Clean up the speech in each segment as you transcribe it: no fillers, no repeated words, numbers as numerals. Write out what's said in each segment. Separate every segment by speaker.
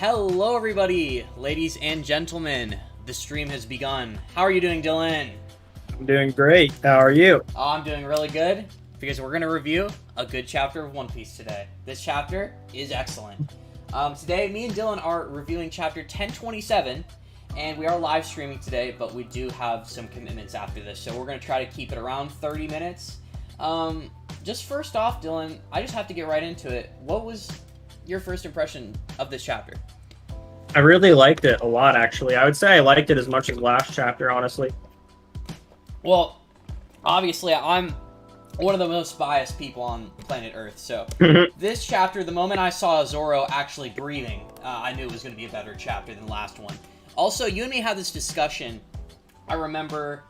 Speaker 1: Hello everybody, ladies and gentlemen. The stream has begun. How are you doing, Dylan?
Speaker 2: I'm doing great. How are you?
Speaker 1: Oh, I'm doing really good because we're going to review a good chapter of One Piece today. This chapter is excellent. Today, me and Dylan are reviewing chapter 1027, and we are live streaming today, but we do have some commitments after this, so we're going to try to keep it around 30 minutes. Just first off, Dylan, I just have to get right into it. What was your first impression of this chapter?
Speaker 2: I really liked it a lot, actually. I would say I liked it as much as last chapter, honestly.
Speaker 1: Well, obviously, I'm one of the most biased people on planet Earth, so this chapter, the moment I saw Zoro actually breathing, I knew it was going to be a better chapter than the last one. Also, you and me had this discussion. I remember,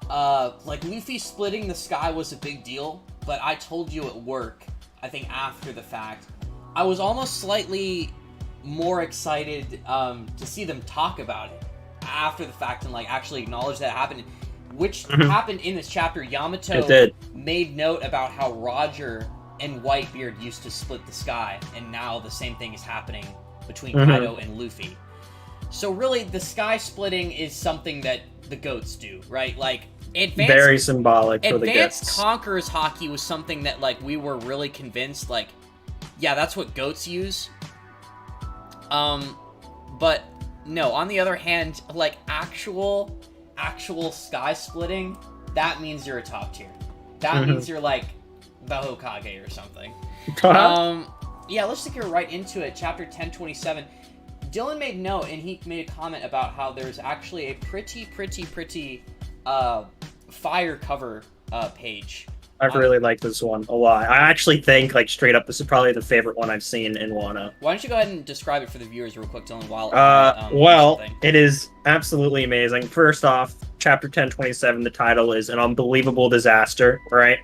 Speaker 1: Luffy splitting the sky was a big deal, but I told you at work, I think after the fact, I was almost slightly more excited to see them talk about it after the fact and actually acknowledge that it happened, which happened in this chapter. Yamato made note about how Roger and Whitebeard used to split the sky, and now the same thing is happening between Kaido and Luffy. So really, the sky splitting is something that the goats do, right?
Speaker 2: Very symbolic for the goats.
Speaker 1: Advanced Conqueror's Haki was something that we were really convinced yeah, that's what goats use. But no, on the other hand, actual sky splitting, that means you're a top tier. That means you're the Hokage or something. Yeah, let's just get right into it. Chapter 1027. Dylan made note, and he made a comment about how there's actually a pretty fire cover page.
Speaker 2: I've really liked this one a lot. I actually think, straight up, this is probably the favorite one I've seen in Wano.
Speaker 1: Why don't you go ahead and describe it for the viewers real quick, Dylan, while...
Speaker 2: well, it is absolutely amazing. First off, chapter 1027, the title is An Unbelievable Disaster, right?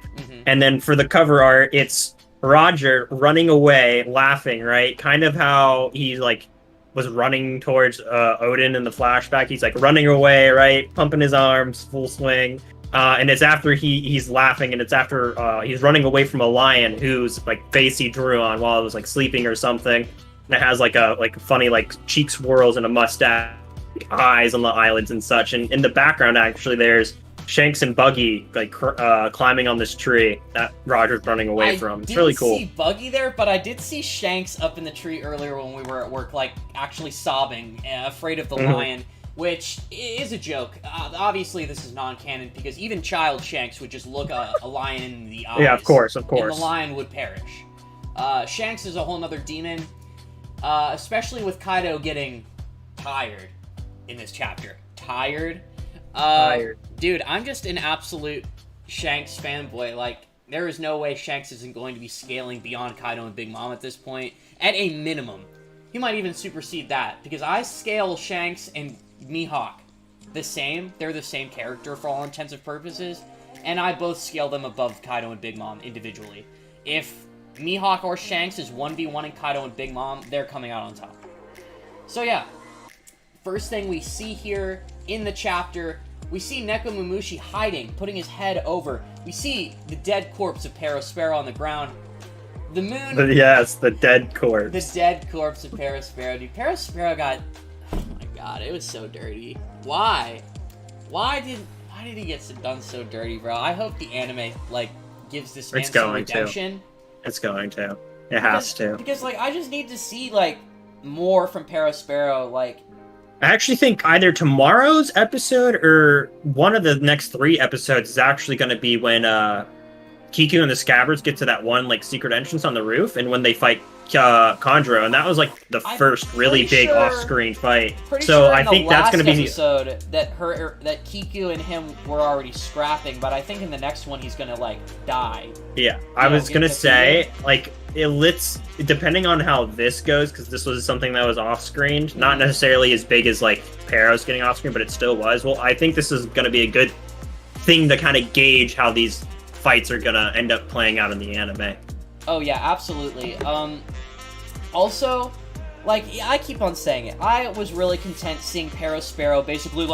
Speaker 2: And then for the cover art, it's Roger running away, laughing, right? Kind of how he, was running towards Odin in the flashback. He's, running away, right? Pumping his arms, full swing. And it's after he's laughing, and it's after he's running away from a lion whose face he drew on while it was sleeping or something. And it has a funny cheek swirls and a mustache, eyes on the eyelids and such. And in the background, actually, there's Shanks and Buggy climbing on this tree that Roger's running away from. It's really cool.
Speaker 1: I didn't see Buggy there, but I did see Shanks up in the tree earlier when we were at work, actually sobbing, afraid of the lion. Which is a joke. Obviously, this is non-canon, because even child Shanks would just look a lion in the eyes.
Speaker 2: Yeah, of course.
Speaker 1: And the lion would perish. Shanks is a whole nother demon, especially with Kaido getting tired in this chapter. Tired. Dude, I'm just an absolute Shanks fanboy. There is no way Shanks isn't going to be scaling beyond Kaido and Big Mom at this point. At a minimum. He might even supersede that, because I scale Shanks and Mihawk the same. They're the same character for all intents and purposes, and I both scale them above Kaido and Big Mom individually. If Mihawk or Shanks is 1v1ing Kaido and Big Mom, they're coming out on top. So yeah, first thing we see here in the chapter, we see Nekomamushi hiding, putting his head over. We see the dead corpse of Perospero on the ground. The moon...
Speaker 2: Yes, the dead corpse.
Speaker 1: The dead corpse of Perospero. Dude, Perospero got... Oh my god, it was so dirty. Why? Why did he get done so dirty, bro? I hope the anime, gives this man some redemption.
Speaker 2: It's going to. It has to.
Speaker 1: Because, I just need to see, more from Perospero,
Speaker 2: I actually think either tomorrow's episode or one of the next 3 episodes is actually going to be when, Kiku and the Scabbards get to that one, secret entrance on the roof, and when they fight Conjuro, and that was, the first really big off-screen fight. So I think that's going to be...
Speaker 1: episode that Kiku and him were already scrapping, but I think in the next one he's going to, die.
Speaker 2: Yeah, I was going to say, depending on how this goes, because this was something that was off-screen, not necessarily as big as, Peros getting off-screen, but it still was. Well, I think this is going to be a good thing to kind of gauge how these fights are gonna end up playing out in the anime.
Speaker 1: Oh yeah, absolutely. Also, I keep on saying it, I was really content seeing Perospero basically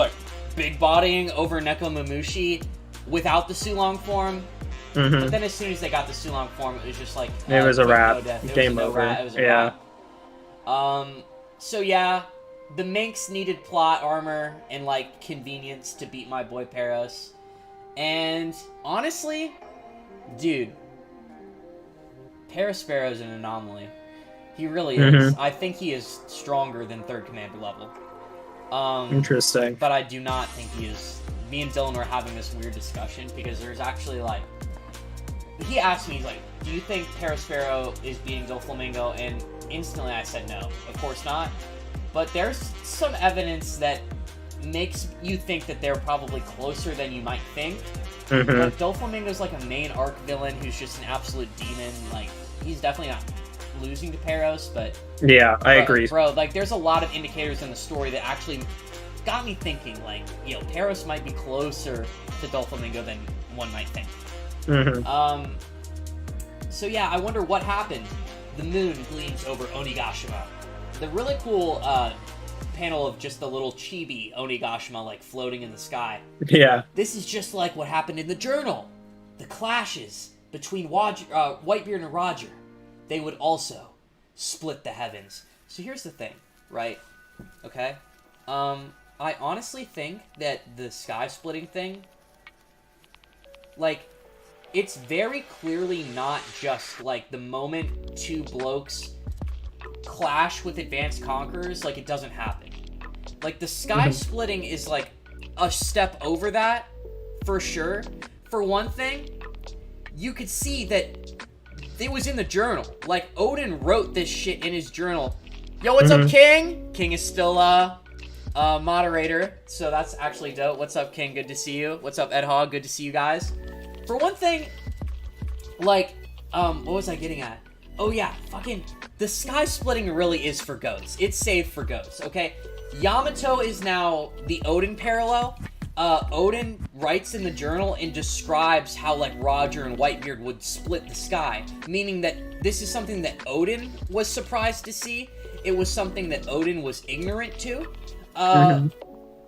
Speaker 1: big bodying over Nekomamushi without the Sulong form. But then as soon as they got the Sulong form, it was just
Speaker 2: it was a wrap. Game over.
Speaker 1: It was a wrap. So yeah, the Minx needed plot armor and, like, convenience to beat my boy Peros. And, honestly, dude, Perosphero's an anomaly. He really is. I think he is stronger than 3rd Commander level.
Speaker 2: Interesting.
Speaker 1: But I do not think he is. Me and Dylan were having this weird discussion, because there's actually, like... He asked me, he's like, do you think Perospero is beating Doflamingo? And instantly I said no. Of course not. But there's some evidence that makes you think that they're probably closer than you might think. But Doflamingo's like a main arc villain who's just an absolute demon. Like, he's definitely not losing to Peros, but...
Speaker 2: Yeah, I agree.
Speaker 1: Bro, like, there's a lot of indicators in the story that actually got me thinking, like, Peros might be closer to Doflamingo than one might think. So yeah, I wonder what happened. The moon gleams over Onigashima. The really cool panel of just the little chibi Onigashima, like, floating in the sky.
Speaker 2: Yeah.
Speaker 1: This is just like what happened in the journal. The clashes between Whitebeard and Roger. They would also split the heavens. So here's the thing, right? Okay? I honestly think that the sky-splitting thing, like, it's very clearly not just, like, the moment two blokes clash with advanced conquerors, like, it doesn't happen. Like, the sky splitting is, like, a step over that, for sure. For one thing, you could see that it was in the journal. Like, Odin wrote this shit in his journal. Yo, what's up, King? King is still, moderator, so that's actually dope. What's up, King? Good to see you. What's up, Ed Hogg? Good to see you guys. For one thing, like, what was I getting at? Oh yeah, fucking, the sky splitting really is for goats. It's saved for goats, okay? Yamato is now the Odin parallel. Odin writes in the journal and describes how, like, Roger and Whitebeard would split the sky, meaning that this is something that Odin was surprised to see. It was something that Odin was ignorant to.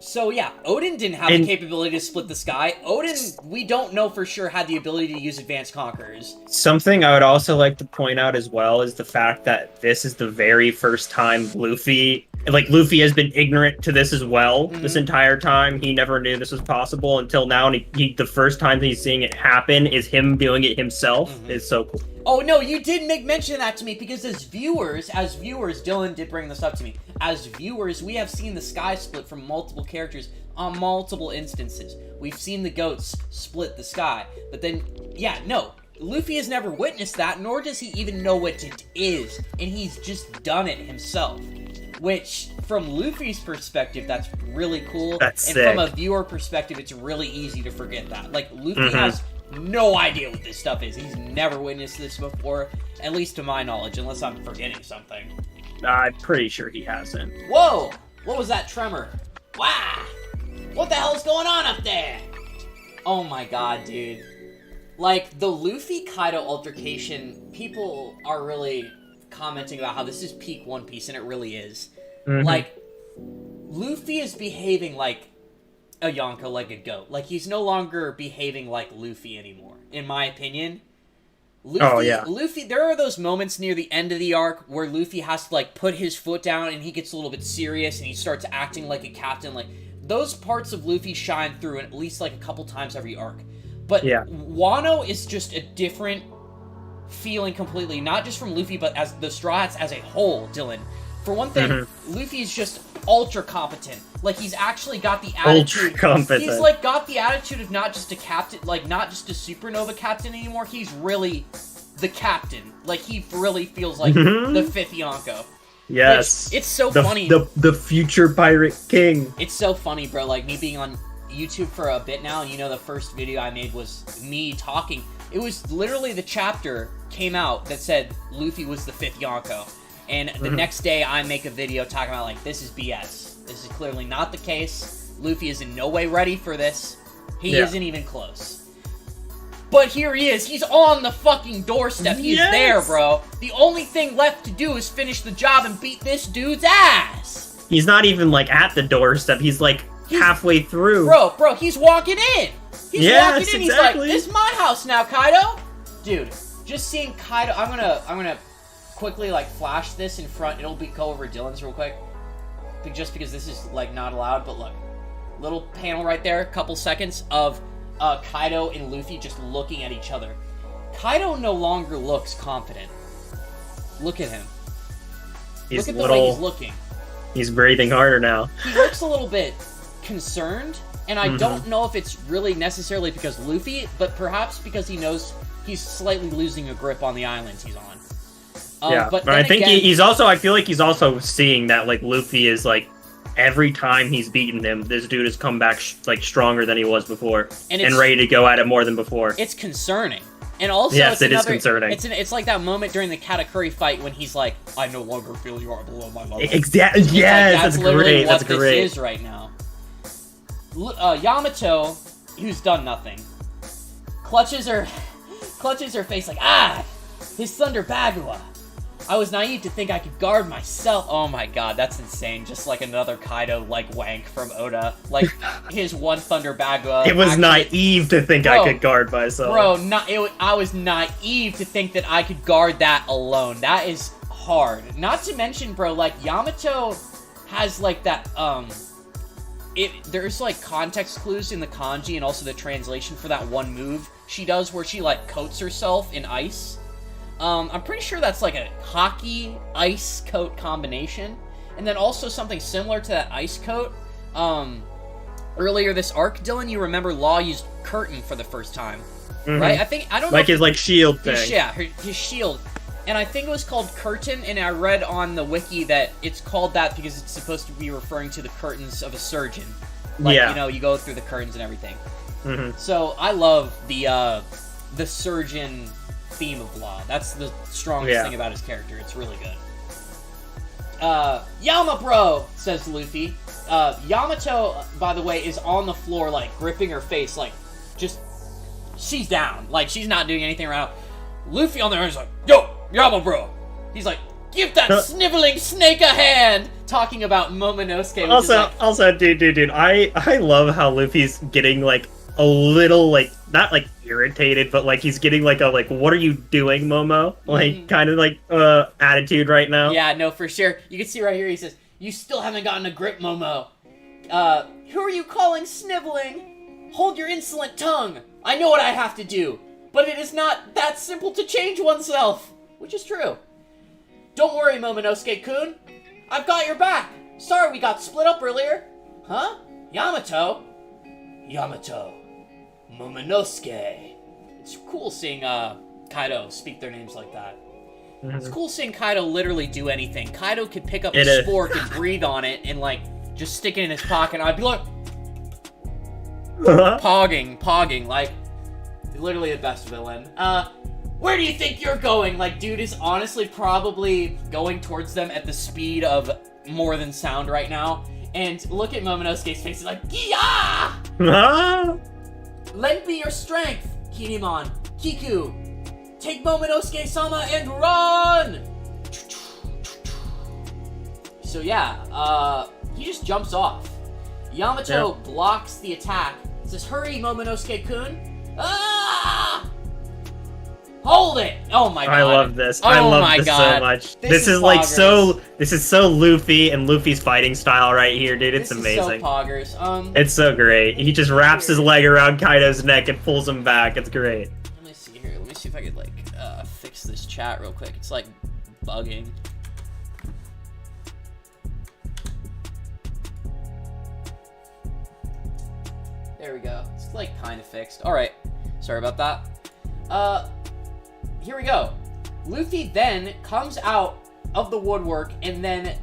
Speaker 1: So yeah, Odin didn't have the capability to split the sky. Odin, we don't know for sure, had the ability to use advanced conquerors.
Speaker 2: Something I would also like to point out as well is the fact that this is the very first time Luffy has been ignorant to this as well. This entire time. He never knew this was possible until now, and the first time he's seeing it happen is him doing it himself. It's so cool.
Speaker 1: Oh no, you did mention that to me, because as viewers, Dylan did bring this up to me. As viewers, we have seen the sky split from multiple characters on multiple instances. We've seen the goats split the sky, but then, yeah, no, Luffy has never witnessed that, nor does he even know what it is, and he's just done it himself. Which, from Luffy's perspective, that's really cool.
Speaker 2: That's
Speaker 1: and
Speaker 2: sick.
Speaker 1: From a viewer perspective, it's really easy to forget that. Like, Luffy has no idea what this stuff is. He's never witnessed this before, at least to my knowledge, unless I'm forgetting something.
Speaker 2: I'm pretty sure he hasn't.
Speaker 1: Whoa! What was that tremor? Wow! What the hell's going on up there? Oh my god, dude. Like, the Luffy-Kaido altercation, people are really commenting about how this is peak One Piece, and it really is. Like, Luffy is behaving like a Yonko, like a goat. Like, he's no longer behaving like Luffy anymore, in my opinion. Luffy, there are those moments near the end of the arc where Luffy has to, like, put his foot down and he gets a little bit serious and he starts acting like a captain. Like, those parts of Luffy shine through at least, like, a couple times every arc. But Wano is just a different feeling completely, not just from Luffy, but as the Straw Hats as a whole, Dylan. For one thing, Luffy is just ultra competent. Like, he's actually got the attitude. He's, like, got the attitude of not just a captain, like, not just a supernova captain anymore. He's really the captain. Like, he really feels like the fifth Yonko.
Speaker 2: Yes.
Speaker 1: Which, it's so funny.
Speaker 2: The future pirate king.
Speaker 1: It's so funny, bro. Like, me being on YouTube for a bit now, and, you know, the first video I made was me talking. It was literally the chapter came out that said Luffy was the fifth Yonko. And the next day, I make a video talking about, like, this is BS. This is clearly not the case. Luffy is in no way ready for this. He isn't even close. But here he is. He's on the fucking doorstep. He's there, bro. The only thing left to do is finish the job and beat this dude's ass.
Speaker 2: He's not even, like, at the doorstep. He's halfway through.
Speaker 1: Bro, he's walking in. He's walking in. He's like, this is my house now, Kaido. Dude, just seeing Kaido, I'm gonna quickly like flash this in front. It'll go over Dylan's real quick, just because this is like not allowed. But look, little panel right there, couple seconds of Kaido and Luffy just looking at each other. Kaido no longer looks confident. Look at him. Look at the way he's looking.
Speaker 2: He's breathing harder now.
Speaker 1: He looks a little bit concerned, and I don't know if it's really necessarily because Luffy, but perhaps because he knows he's slightly losing a grip on the islands he's on.
Speaker 2: Yeah, but I think he's also, I feel like he's also seeing that, like, Luffy is, like, every time he's beaten him, this dude has come back, like, stronger than he was before, and ready to go at it more than before.
Speaker 1: It's concerning. And also,
Speaker 2: yes, it is concerning.
Speaker 1: It's like that moment during the Katakuri fight when he's like, "I no longer feel you are below my level."
Speaker 2: Exactly. Yes,
Speaker 1: like,
Speaker 2: that's great.
Speaker 1: That's
Speaker 2: great.
Speaker 1: This is right now. Yamato, who's done nothing, clutches her face like, his Thunder Bagua. I was naive to think I could guard myself. Oh my god, that's insane. Just like another Kaido, like, wank from Oda. Like, his one Thunder Bagua.
Speaker 2: It was naive to think I could guard myself.
Speaker 1: Bro, I was naive to think that I could guard that alone. That is hard. Not to mention, bro, like, Yamato has, like, that, there's, like, context clues in the kanji and also the translation for that one move she does where she, like, coats herself in ice. I'm pretty sure that's like a hockey ice coat combination. And then also something similar to that ice coat. Earlier this arc, Dylan, you remember Law used curtain for the first time. Right? I don't know.
Speaker 2: Like his, like, shield thing.
Speaker 1: His shield. And I think it was called curtain, and I read on the wiki that it's called that because it's supposed to be referring to the curtains of a surgeon. Like, you know, you go through the curtains and everything. So I love the surgeon theme of Law. That's the strongest thing about his character. It's really good. Yama bro, says Luffy. Yamato, by the way, is on the floor, like, gripping her face, like, just, she's down. Like, she's not doing anything right now. Luffy on there is like, yo, Yama bro. He's like, give that sniveling snake a hand! Talking about Momonosuke.
Speaker 2: Also, dude, I love how Luffy's getting, like, a little, like, not, like, irritated, but, like, he's getting, like, a, like, what are you doing, Momo? Like, kind of, like, attitude right now.
Speaker 1: Yeah, no, for sure. You can see right here, he says, you still haven't gotten a grip, Momo. Who are you calling sniveling? Hold your insolent tongue. I know what I have to do, but it is not that simple to change oneself. Which is true. Don't worry, Momonosuke-kun. I've got your back. Sorry we got split up earlier. Huh? Yamato? Momonosuke. It's cool seeing Kaido speak their names like that. It's cool seeing Kaido literally do anything. Kaido could pick up a spork and breathe on it and, like, just stick it in his pocket. I'd be like, pogging, like, literally the best villain. Where do you think you're going? Like, dude is honestly probably going towards them at the speed of more than sound right now. And look at Momonosuke's face. He's like, yeah! Lend me your strength, Kinemon. Kiku, take Momonosuke-sama and run! So yeah, he just jumps off. Yamato blocks the attack. Says, hurry, Momonosuke-kun. Ah! Hold it! Oh my god.
Speaker 2: I love this. I love this so much. This is like this is so Luffy and Luffy's fighting style right here, dude. It's amazing.
Speaker 1: This is so poggers.
Speaker 2: It's so great. He just wraps his leg around Kaido's neck and pulls him back. It's great.
Speaker 1: Let me see here. Let me see if I could, like, fix this chat real quick. It's, like, bugging. There we go. It's, like, kind of fixed. Alright. Sorry about that. Here we go. Luffy then comes out of the woodwork and then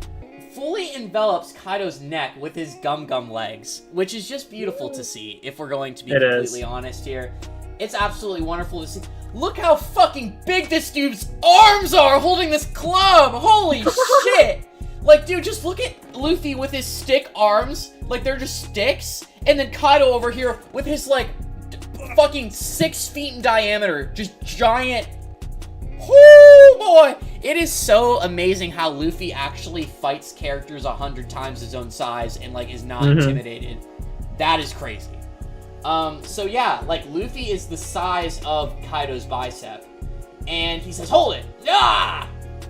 Speaker 1: fully envelops Kaido's neck with his gum legs, which is just beautiful to see, if we're going to be completely honest here. It's absolutely wonderful to see. Look how fucking big this dude's arms are holding this club! Holy shit! Like, dude, just look at Luffy with his stick arms, like they're just sticks, and then Kaido over here with his, like, fucking 6 feet in diameter, just giant. Oh boy! It is so amazing how Luffy actually fights characters 100 times his own size and, like, is not intimidated. That is crazy. So yeah, like, Luffy is the size of Kaido's bicep. And he says, hold it! Ah!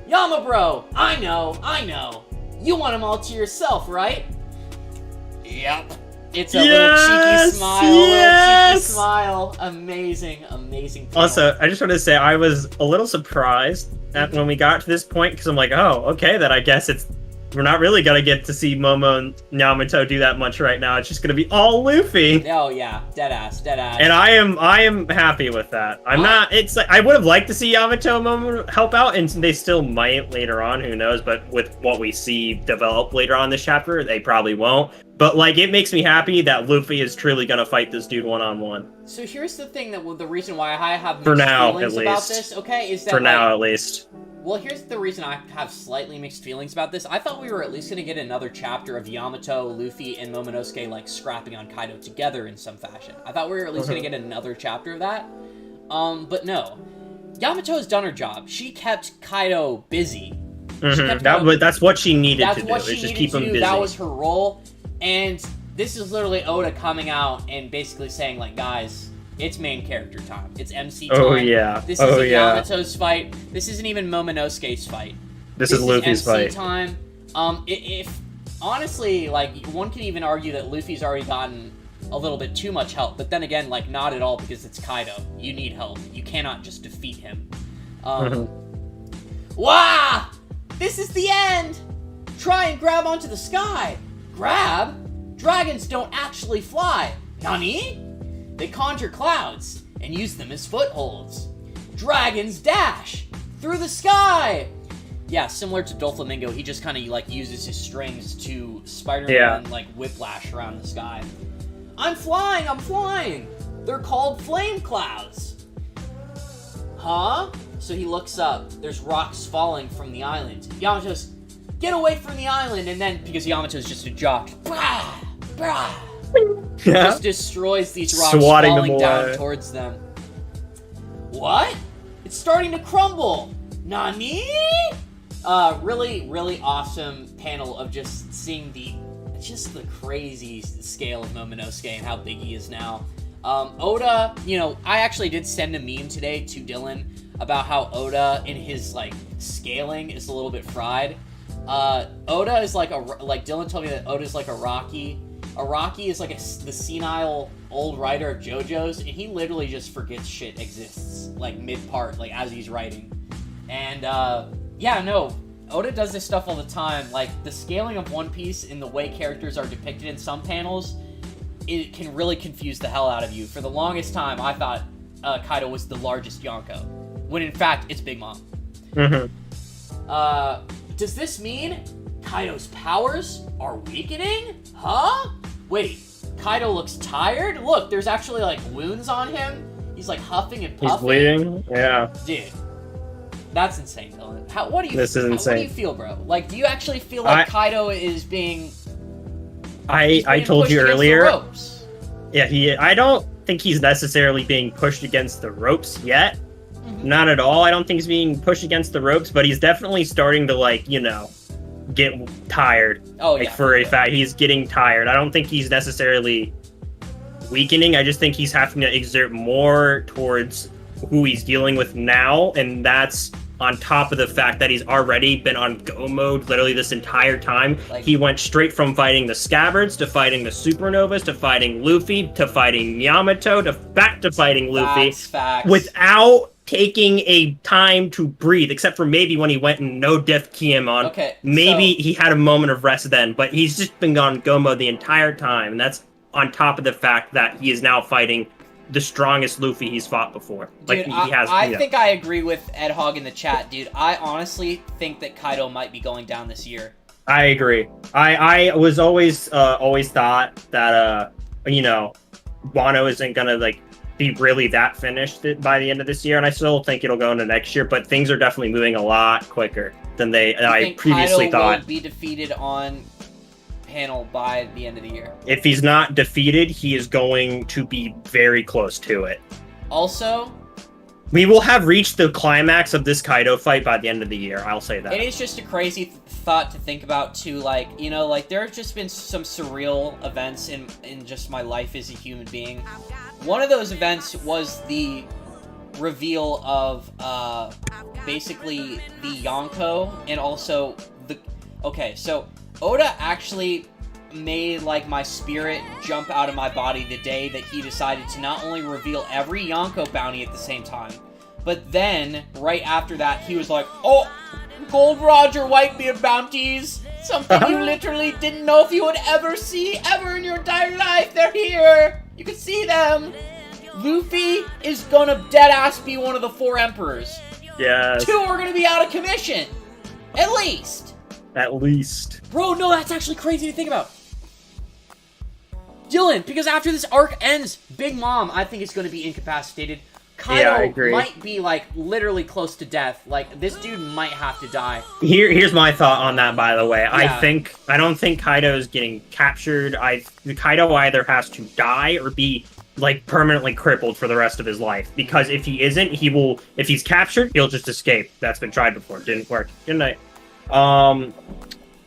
Speaker 1: Yama bro, I know. You want them all to yourself, right? Yep. It's a little cheeky smile. Amazing. Panel.
Speaker 2: Also, I just want to say I was a little surprised that when we got to this point, because I'm like, oh, okay, then I guess we're not really gonna get to see Momo and Yamato do that much right now. It's just gonna be all Luffy.
Speaker 1: Oh yeah, dead ass.
Speaker 2: And I am happy with that. I'm not. It's like I would have liked to see Yamato and Momo help out, and they still might later on. Who knows? But with what we see develop later on this chapter, they probably won't. But like, it makes me happy that Luffy is truly gonna fight this dude one-on-one.
Speaker 1: So here's the thing the reason why I have
Speaker 2: for
Speaker 1: mixed
Speaker 2: now,
Speaker 1: feelings
Speaker 2: at
Speaker 1: about
Speaker 2: least.
Speaker 1: this. Okay, is that
Speaker 2: for now at least.
Speaker 1: Well, here's the reason I have slightly mixed feelings about this. I thought we were at least going to get another chapter of Yamato, Luffy, and Momonosuke, like, scrapping on Kaido together in some fashion. I thought we were at least going to get another chapter of that. But no. Yamato's done her job. She kept Kaido busy.
Speaker 2: That's what she needed to do. Just keep him busy.
Speaker 1: That was her role. And this is literally Oda coming out and basically saying, like, guys, it's main character time. It's MC time.
Speaker 2: Oh, yeah.
Speaker 1: This isn't Yamato's fight. This isn't even Momonosuke's fight.
Speaker 2: This is Luffy's fight.
Speaker 1: MC time. If honestly, like, one can even argue that Luffy's already gotten a little bit too much help, but then again, like, not at all, because it's Kaido. You need help. You cannot just defeat him. Wah! This is the end! Try and grab onto the sky. Grab? Dragons don't actually fly. Nani? They conjure clouds and use them as footholds. Dragons dash through the sky. Yeah, similar to Doflamingo, he just kind of like uses his strings to Spider-Man like whiplash around the sky. I'm flying. They're called flame clouds. Huh? So he looks up. There's rocks falling from the island. Yamato's, get away from the island, and then because Yamato's just a jock, just destroys these rocks, falling down towards them. What? It's starting to crumble. Nani? Really awesome panel of just seeing the crazy scale of Momonosuke and how big he is now. Oda, I actually did send a meme today to Dylan about how Oda in his like scaling is a little bit fried. Oda is like Dylan told me that Oda's like a Rocky. A Rocky is like the senile old writer of JoJo's, and he literally just forgets shit exists, like mid-part, like as he's writing. And Oda does this stuff all the time. Like the scaling of One Piece and the way characters are depicted in some panels, it can really confuse the hell out of you. For the longest time, I thought Kaido was the largest Yonko, when in fact it's Big Mom. Does this mean Kaido's powers are weakening? Huh? Wait, Kaido looks tired? Look, there's actually, like, wounds on him. He's, like, huffing and puffing.
Speaker 2: He's bleeding? Yeah.
Speaker 1: Dude, that's insane, Dylan. What do you feel, bro? Like, do you actually feel like Kaido is being...
Speaker 2: I told you earlier... Yeah, I don't think he's necessarily being pushed against the ropes yet. Not at all. I don't think he's being pushed against the ropes, but he's definitely starting to, like, get tired. For a fact, he's getting tired. I don't think he's necessarily weakening. I just think he's having to exert more towards who he's dealing with now, and that's on top of the fact that he's already been on go mode literally this entire time. He went straight from fighting the Scabbards to fighting the Supernovas to fighting Luffy to fighting Yamato to back to fighting Luffy without taking a time to breathe, except for maybe when he went and no diff Kiemon. He had a moment of rest then, but he's just been on go mode the entire time, and that's on top of the fact that he is now fighting the strongest Luffy he's fought before.
Speaker 1: Dude, I think I agree with Ed Hogg in the chat, dude. I honestly think that Kaido might be going down this year.
Speaker 2: I agree. I was always thought that Wano isn't gonna be really that finished by the end of this year, and I still think it'll go into next year, but things are definitely moving a lot quicker than I previously thought.
Speaker 1: Kaido will be defeated on panel by the end of the year.
Speaker 2: If he's not defeated, he is going to be very close to it.
Speaker 1: Also,
Speaker 2: we will have reached the climax of this Kaido fight by the end of the year. I'll say that.
Speaker 1: It is just a crazy thought to think about too. There have just been some surreal events in just my life as a human being. One of those events was the reveal of basically the Yonko and also the... Okay, so Oda actually made like my spirit jump out of my body the day that he decided to not only reveal every Yonko bounty at the same time, but then right after that he was like, oh, Gold Roger Whitebeard bounties, something you literally didn't know if you would ever see ever in your entire life. They're here, you can see them. Luffy is gonna deadass be one of the 4 emperors.
Speaker 2: Yes.
Speaker 1: 2 are gonna be out of commission, at least.
Speaker 2: Bro,
Speaker 1: no, that's actually crazy to think about. Dylan, because after this arc ends, Big Mom, I think, is going to be incapacitated. Kaido might be, like, literally close to death. Like, this dude might have to die.
Speaker 2: Here's my thought on that, by the way.
Speaker 1: Yeah.
Speaker 2: I don't think Kaido's getting captured. Kaido either has to die or be, like, permanently crippled for the rest of his life. Because if he isn't, if he's captured, he'll just escape. That's been tried before. Didn't work. Good night.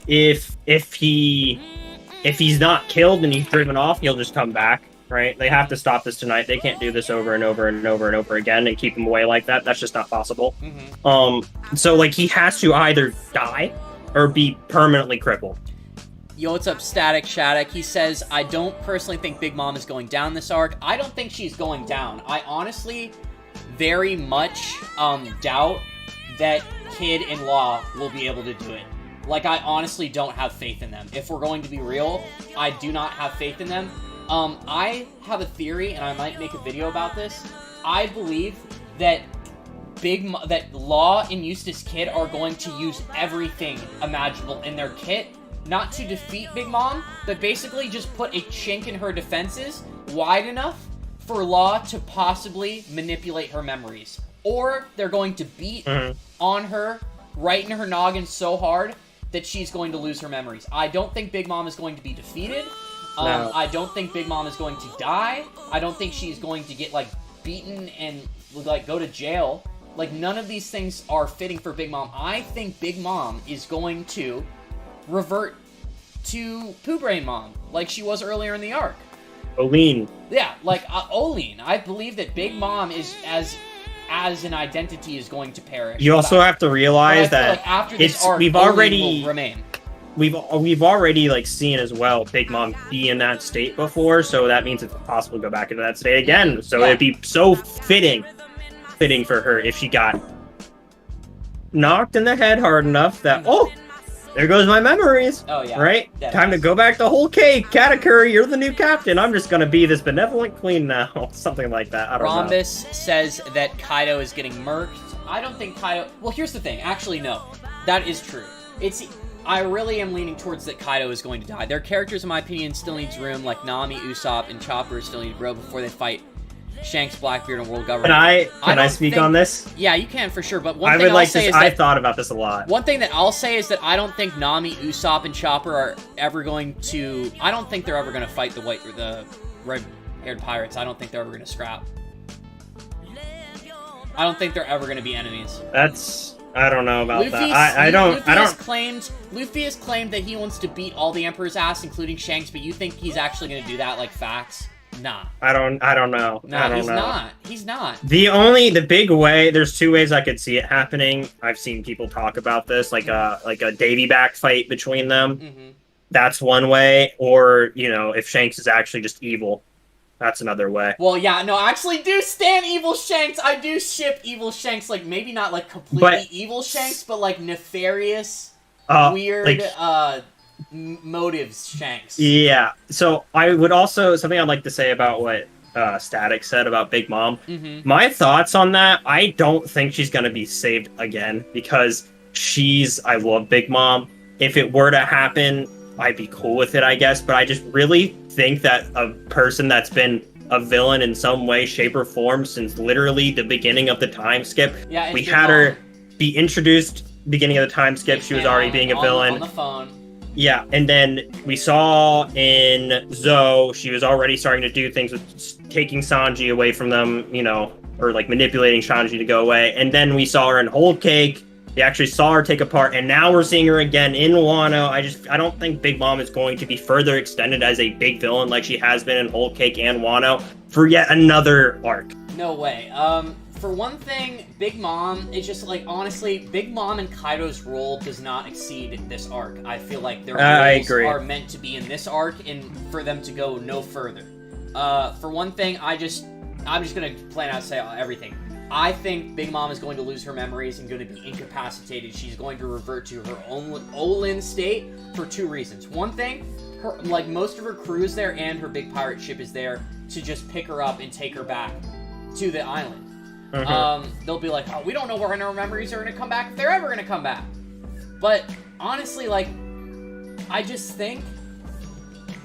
Speaker 2: If he's not killed and he's driven off, he'll just come back, right? They have to stop this tonight. They can't do this over and over and over and over again and keep him away like that. That's just not possible. So, like, he has to either die or be permanently crippled.
Speaker 1: Yo, what's up, Static Shattuck? He says, I don't personally think Big Mom is going down this arc. I don't think she's going down. I honestly very much doubt that Kid and Law will be able to do it. Like, I honestly don't have faith in them. If we're going to be real, I do not have faith in them. I have a theory, and I might make a video about this. I believe that that Law and Eustace Kid are going to use everything imaginable in their kit, not to defeat Big Mom, but basically just put a chink in her defenses wide enough for Law to possibly manipulate her memories. Or they're going to beat on her, right in her noggin so hard that she's going to lose her memories. I don't think Big Mom is going to be defeated.
Speaker 2: No.
Speaker 1: I don't think Big Mom is going to die. I don't think she's going to get, like, beaten and, like, go to jail. Like, none of these things are fitting for Big Mom. I think Big Mom is going to revert to Pooh Brain Mom, like she was earlier in the arc.
Speaker 2: Olene.
Speaker 1: Yeah, like, Olene. I believe that Big Mom is, as an identity, is going to perish.
Speaker 2: You also have to realize that
Speaker 1: like after this arc,
Speaker 2: we've
Speaker 1: already will remain.
Speaker 2: We've already like seen as well Big Mom be in that state before, so that means it's possible to go back into that state again. So it'd be so fitting for her if she got knocked in the head hard enough that there goes my memories.
Speaker 1: Oh yeah,
Speaker 2: right. Time to go back to whole cake. Katakuri, you're the new captain. I'm just gonna be this benevolent queen now. Something like that. I don't know.
Speaker 1: Rhombus says that Kaido is getting murked. I don't think Kaido... Well, here's the thing. Actually, no. That is true. I really am leaning towards that Kaido is going to die. Their characters, in my opinion, still needs room, like Nami, Usopp, and Chopper still need to grow before they fight Shanks, Blackbeard, and World Government.
Speaker 2: Can I speak on this?
Speaker 1: Yeah, you can for sure. But one thing I'll say is that
Speaker 2: I thought about this a lot.
Speaker 1: One thing that I'll say is that I don't think Nami, Usopp, and Chopper are ever going to... I don't think they're ever going to fight the red-haired pirates. I don't think they're ever going to scrap. I don't think they're ever going to be enemies.
Speaker 2: I don't know about that.
Speaker 1: Luffy has claimed that he wants to beat all the Emperor's ass, including Shanks, but you think he's actually going to do that, like, facts? Nah. I don't know. He's not.
Speaker 2: The big way, there's 2 ways I could see it happening. I've seen people talk about this, like a Davy back fight between them. That's one way. Or, if Shanks is actually just evil. That's another way.
Speaker 1: Well, yeah, no, I actually do stand evil Shanks. I do ship evil Shanks, like, maybe not, like, completely evil Shanks, but, like, nefarious, weird, motives Shanks.
Speaker 2: Yeah. So, I would also... Something I'd like to say about what Static said about Big Mom. My thoughts on that, I don't think she's going to be saved again, because I love Big Mom. If it were to happen... I'd be cool with it, I guess, but I just really think that a person that's been a villain in some way, shape, or form since literally the beginning of the time skip, we had her be introduced beginning of the time skip, she was already being a villain.
Speaker 1: On the phone.
Speaker 2: Yeah, and then we saw in Zoe, she was already starting to do things with taking Sanji away from them, or like manipulating Sanji to go away, and then we saw her in Whole Cake. We actually saw her take apart, and now we're seeing her again in Wano. I don't think Big Mom is going to be further extended as a big villain like she has been in Whole Cake and Wano for yet another arc.
Speaker 1: No way. For one thing, Big Mom is just like, honestly, Big Mom and Kaido's role does not exceed this arc. I feel like their roles are meant to be in this arc and for them to go no further. For one thing, I'm just gonna plan out to say everything. I think Big Mom is going to lose her memories and going to be incapacitated. She's going to revert to her own Olin state for 2 reasons. One thing, like most of her crew is there and her big pirate ship is there to just pick her up and take her back to the island. They'll be like, oh, we don't know when our memories are going to come back, if they're ever going to come back. But honestly, like, I just think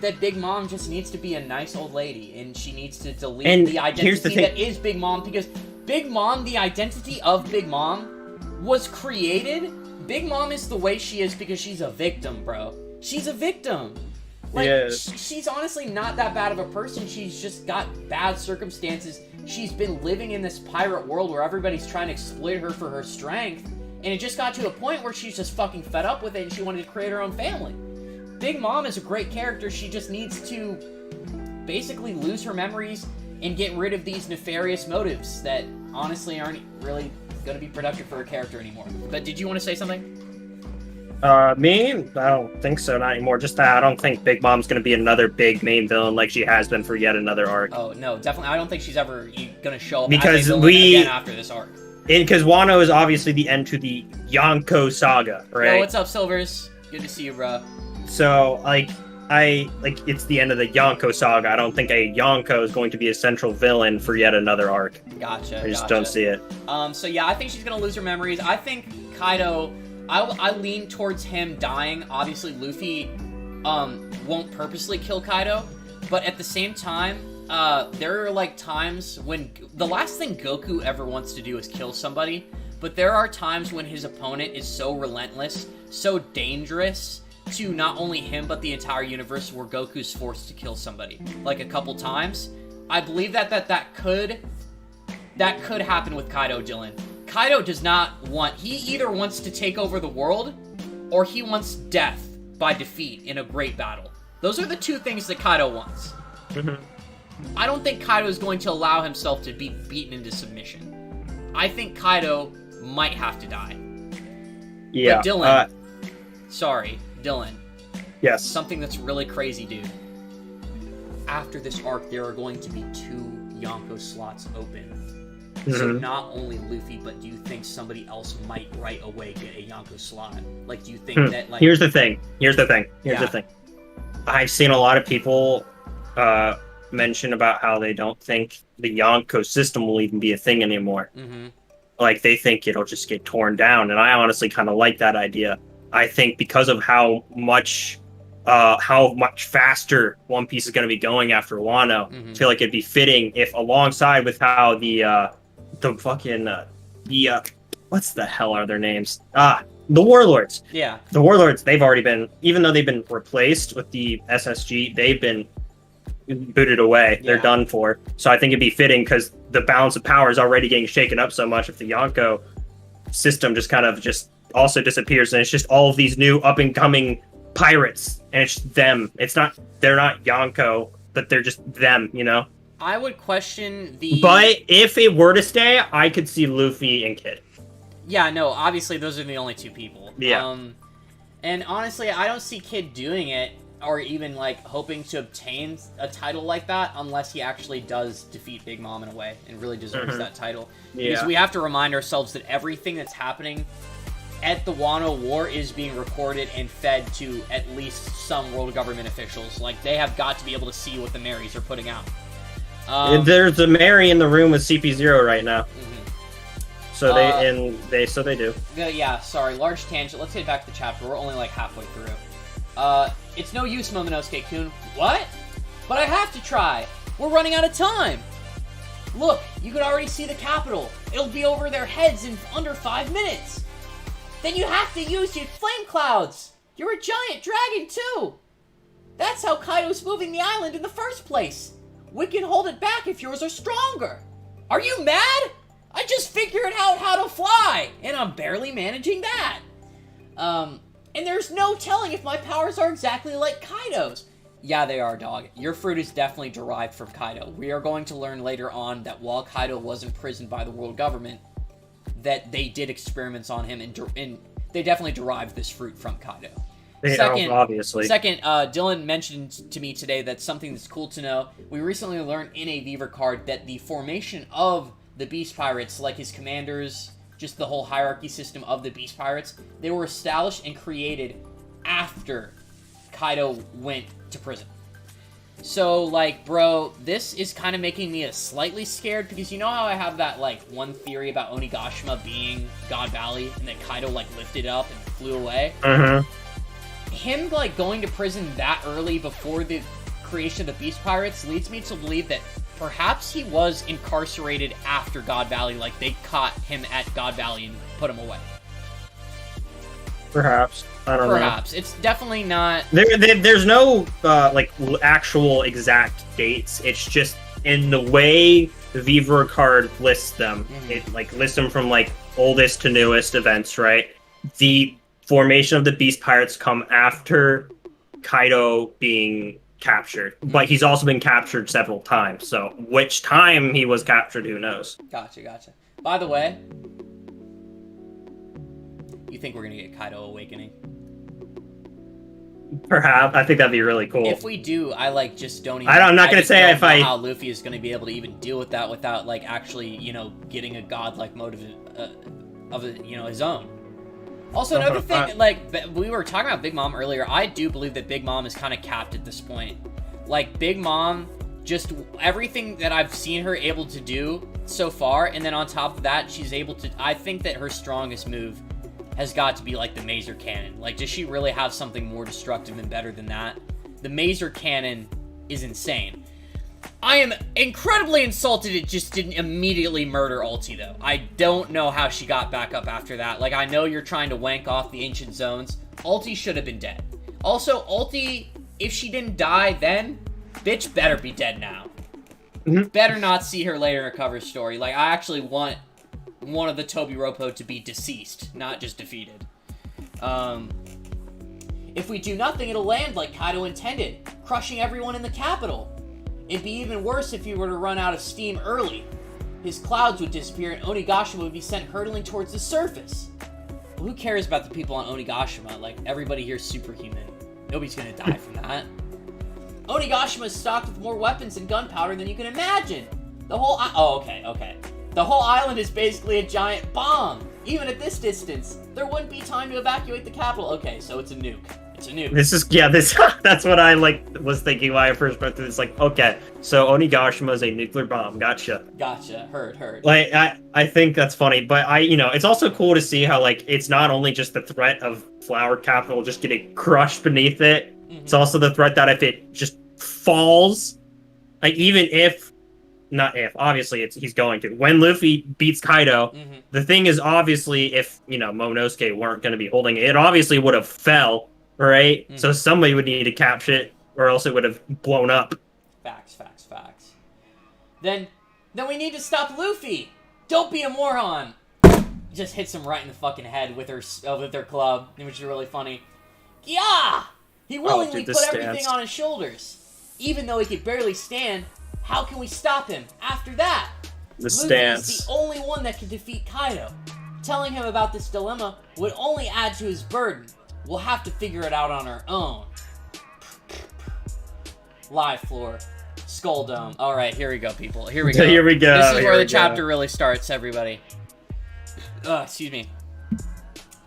Speaker 1: that Big Mom just needs to be a nice old lady, and she needs to delete the identity that is Big Mom, because Big Mom, the identity of Big Mom was created. Big Mom is the way she is because she's a victim, bro. She's a victim. Like, she's honestly not that bad of a person. She's just got bad circumstances. She's been living in this pirate world where everybody's trying to exploit her for her strength, and it just got to a point where she's just fucking fed up with it and she wanted to create her own family. Big Mom is a great character. She just needs to basically lose her memories and get rid of these nefarious motives that honestly aren't really going to be productive for her character anymore. But did you want to say something?
Speaker 2: Me? I don't think so, not anymore. Just that I don't think Big Mom's going to be another big main villain like she has been for yet another arc.
Speaker 1: Oh, no, definitely. I don't think she's ever going to show up
Speaker 2: because
Speaker 1: as a villain again after this arc.
Speaker 2: Because Wano is obviously the end to the Yonko saga, right?
Speaker 1: Yo, what's up, Silvers? Good to see you, bro.
Speaker 2: So, it's the end of the Yonko saga. I don't think a Yonko is going to be a central villain for yet another arc.
Speaker 1: Gotcha.
Speaker 2: I just don't see it.
Speaker 1: So yeah, I think she's gonna lose her memories. I think Kaido, I lean towards him dying. Obviously, Luffy, won't purposely kill Kaido, but at the same time, there are like times when the last thing Goku ever wants to do is kill somebody, but there are times when his opponent is so relentless, so dangerous to not only him but the entire universe, where Goku's forced to kill somebody like a couple times. I believe that could happen with Kaido, Dylan. Kaido does not want, he either wants to take over the world or he wants death by defeat in a great battle. Those are the 2 things that Kaido wants. I don't think Kaido is going to allow himself to be beaten into submission. I think Kaido might have to die.
Speaker 2: Yeah.
Speaker 1: But Dylan, Dylan.
Speaker 2: Yes.
Speaker 1: Something that's really crazy, dude. After this arc, there are going to be 2 Yonko slots open. So not only Luffy, but do you think somebody else might right away get a Yonko slot? Like, do you think that, like...
Speaker 2: Here's the thing. I've seen a lot of people mention about how they don't think the Yonko system will even be a thing anymore. Like, they think it'll just get torn down, and I honestly kind of like that idea. I think because of how much faster One Piece is going to be going after Wano, I feel like it'd be fitting if, alongside with how what's the hell are their names? The Warlords.
Speaker 1: Yeah.
Speaker 2: The Warlords, they've already been, even though they've been replaced with the SSG, they've been booted away. They're done for. So I think it'd be fitting, because the balance of power is already getting shaken up so much, if the Yonko system just kind of just also disappears, and it's just all of these new up-and-coming pirates, and it's them. They're not Yonko, but they're just them, you know?
Speaker 1: I would question the...
Speaker 2: But if it were to stay, I could see Luffy and Kid.
Speaker 1: Yeah, no, obviously those are the only 2 people.
Speaker 2: Yeah.
Speaker 1: And honestly, I don't see Kid doing it, or even, like, hoping to obtain a title like that, unless he actually does defeat Big Mom in a way, and really deserves that title. Because we have to remind ourselves that everything that's happening at the Wano War is being recorded and fed to at least some world government officials. Like, they have got to be able to see what the Marys are putting out.
Speaker 2: There's a Mary in the room with CP0 right now. So they do.
Speaker 1: Yeah, sorry, large tangent. Let's get back to the chapter. We're only like halfway through. It's no use, Momonosuke-kun. What? But I have to try. We're running out of time. Look, you can already see the capital. It'll be over their heads in under 5 minutes. Then you have to use your flame clouds. You're a giant dragon, too. That's how Kaido's moving the island in the first place. We can hold it back if yours are stronger. Are you mad? I just figured out how to fly, and I'm barely managing that. And there's no telling if my powers are exactly like Kaido's. Yeah, they are, dog. Your fruit is definitely derived from Kaido. We are going to learn later on that while Kaido was imprisoned by the world government, that they did experiments on him, and they definitely derived this fruit from Kaido.
Speaker 2: Obviously.
Speaker 1: Second, Dylan mentioned to me today that something that's cool to know. We recently learned in a Beaver card that the formation of the Beast Pirates, like his commanders, just the whole hierarchy system of the Beast Pirates, they were established and created after Kaido went to prison. So, like, bro, this is kind of making me slightly scared, because you know how I have that, like, one theory about Onigashima being God Valley, and that Kaido, like, lifted up and flew away? Him, like, going to prison that early before the creation of the Beast Pirates leads me to believe that perhaps he was incarcerated after God Valley, like, they caught him at God Valley and put him away.
Speaker 2: Perhaps. I don't know.
Speaker 1: Perhaps. It's definitely not...
Speaker 2: There's no, like, actual exact dates. It's just in the way the Viewer card lists them. It, like, lists them from, like, oldest to newest events, right? The formation of the Beast Pirates come after Kaido being captured. But he's also been captured several times. So, which time he was captured, who knows?
Speaker 1: Gotcha. By the way... You think we're gonna get Kaido awakening?
Speaker 2: Perhaps. I think that'd be really cool.
Speaker 1: If we do, I like just don't even...
Speaker 2: I'm not gonna say if I...
Speaker 1: how Luffy is gonna be able to even deal with that without like actually, you know, getting a godlike motive of you know, his own. Also, another thing, like we were talking about Big Mom earlier. I do believe that Big Mom is kind of capped at this point. Like Big Mom, just everything that I've seen her able to do so far, and then on top of that, she's able to... I think that her strongest move has got to be like the Mazer Cannon. Like, does she really have something more destructive and better than that? The Mazer Cannon is insane. I am incredibly insulted it just didn't immediately murder Ulti, though. I don't know how she got back up after that. Like, I know you're trying to wank off the Ancient Zones. Ulti should have been dead. Also, Ulti, if she didn't die then, bitch better be dead now. Better not see her later in a cover story. Like, I actually want one of the Toby Ropo to be deceased, not just defeated. If we do nothing, it'll land like Kaido intended, crushing everyone in the capital. It'd be even worse if he were to run out of steam early. His clouds would disappear and Onigashima would be sent hurtling towards the surface. Well, who cares about the people on Onigashima? Like, everybody here's superhuman. Nobody's gonna die from that. Onigashima is stocked with more weapons and gunpowder than you can imagine. The whole okay. The whole island is basically a giant bomb. Even at this distance, there wouldn't be time to evacuate the capital. Okay, so it's a nuke. It's a nuke.
Speaker 2: That's what I, like, was thinking when I first went through this. Like, okay, so Onigashima is a nuclear bomb. Gotcha.
Speaker 1: Heard.
Speaker 2: Like, I think that's funny, but it's also cool to see how, like, it's not only just the threat of Flower Capital just getting crushed beneath it, it's also the threat that if it just falls, like, even if, not if, obviously he's going to. When Luffy beats Kaido, the thing is obviously if, Momonosuke weren't going to be holding it, it obviously would have fell, right? So somebody would need to capture it, or else it would have blown up.
Speaker 1: Facts. Then we need to stop Luffy! Don't be a moron! Just hits him right in the fucking head with her club, which is really funny. Yeah! He willingly put everything on his shoulders. Even though he could barely stand, how can we stop him after that? Luffy is the only one that can defeat Kaido. Telling him about this dilemma would only add to his burden. We'll have to figure it out on our own. Live floor. Skull Dome. Alright, here we go, people. Here we go. This is where the chapter really starts, everybody. Excuse me.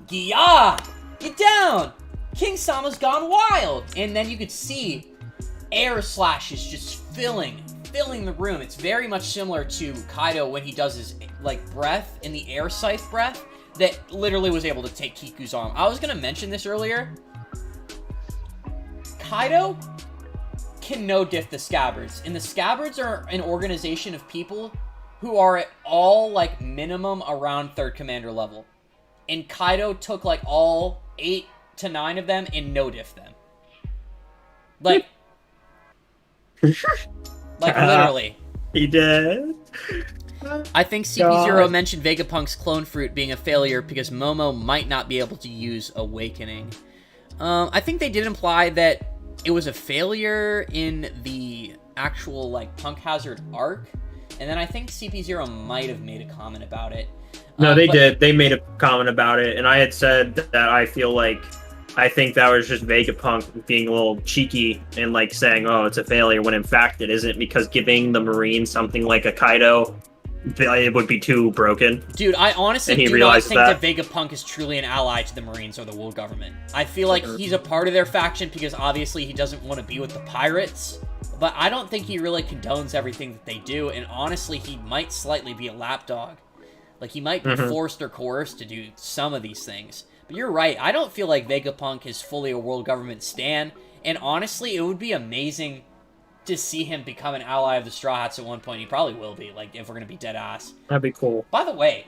Speaker 1: Gya! Get down! King Sama's gone wild! And then you could see air slashes just filling the room. It's very much similar to Kaido when he does his, breath in the air scythe breath that literally was able to take Kiku's arm. I was going to mention this earlier. Kaido can no-diff the Scabbards. And the Scabbards are an organization of people who are at all, minimum around 3rd Commander level. And Kaido took, all 8 to 9 of them and no-diff them. Literally.
Speaker 2: He did.
Speaker 1: I think CP0 mentioned Vegapunk's clone fruit being a failure because Momo might not be able to use Awakening. I think they did imply that it was a failure in the actual, like, Punk Hazard arc, and then I think CP0 might have made a comment about it.
Speaker 2: No, they did. They made a comment about it, and I had said that I think that was just Vegapunk being a little cheeky and, like, saying, oh, it's a failure, when in fact it isn't, because giving the Marines something like a Kaido, it would be too broken.
Speaker 1: Dude, I honestly do not think that Vegapunk is truly an ally to the Marines or the world government. I feel like he's a part of their faction because obviously he doesn't want to be with the pirates, but I don't think he really condones everything that they do, and honestly, he might slightly be a lapdog. Like, he might be forced or coerced to do some of these things. But you're right, I don't feel like Vegapunk is fully a world government stan, and honestly, it would be amazing to see him become an ally of the Straw Hats at one point. He probably will be, like, if we're gonna be dead ass.
Speaker 2: That'd be cool.
Speaker 1: By the way,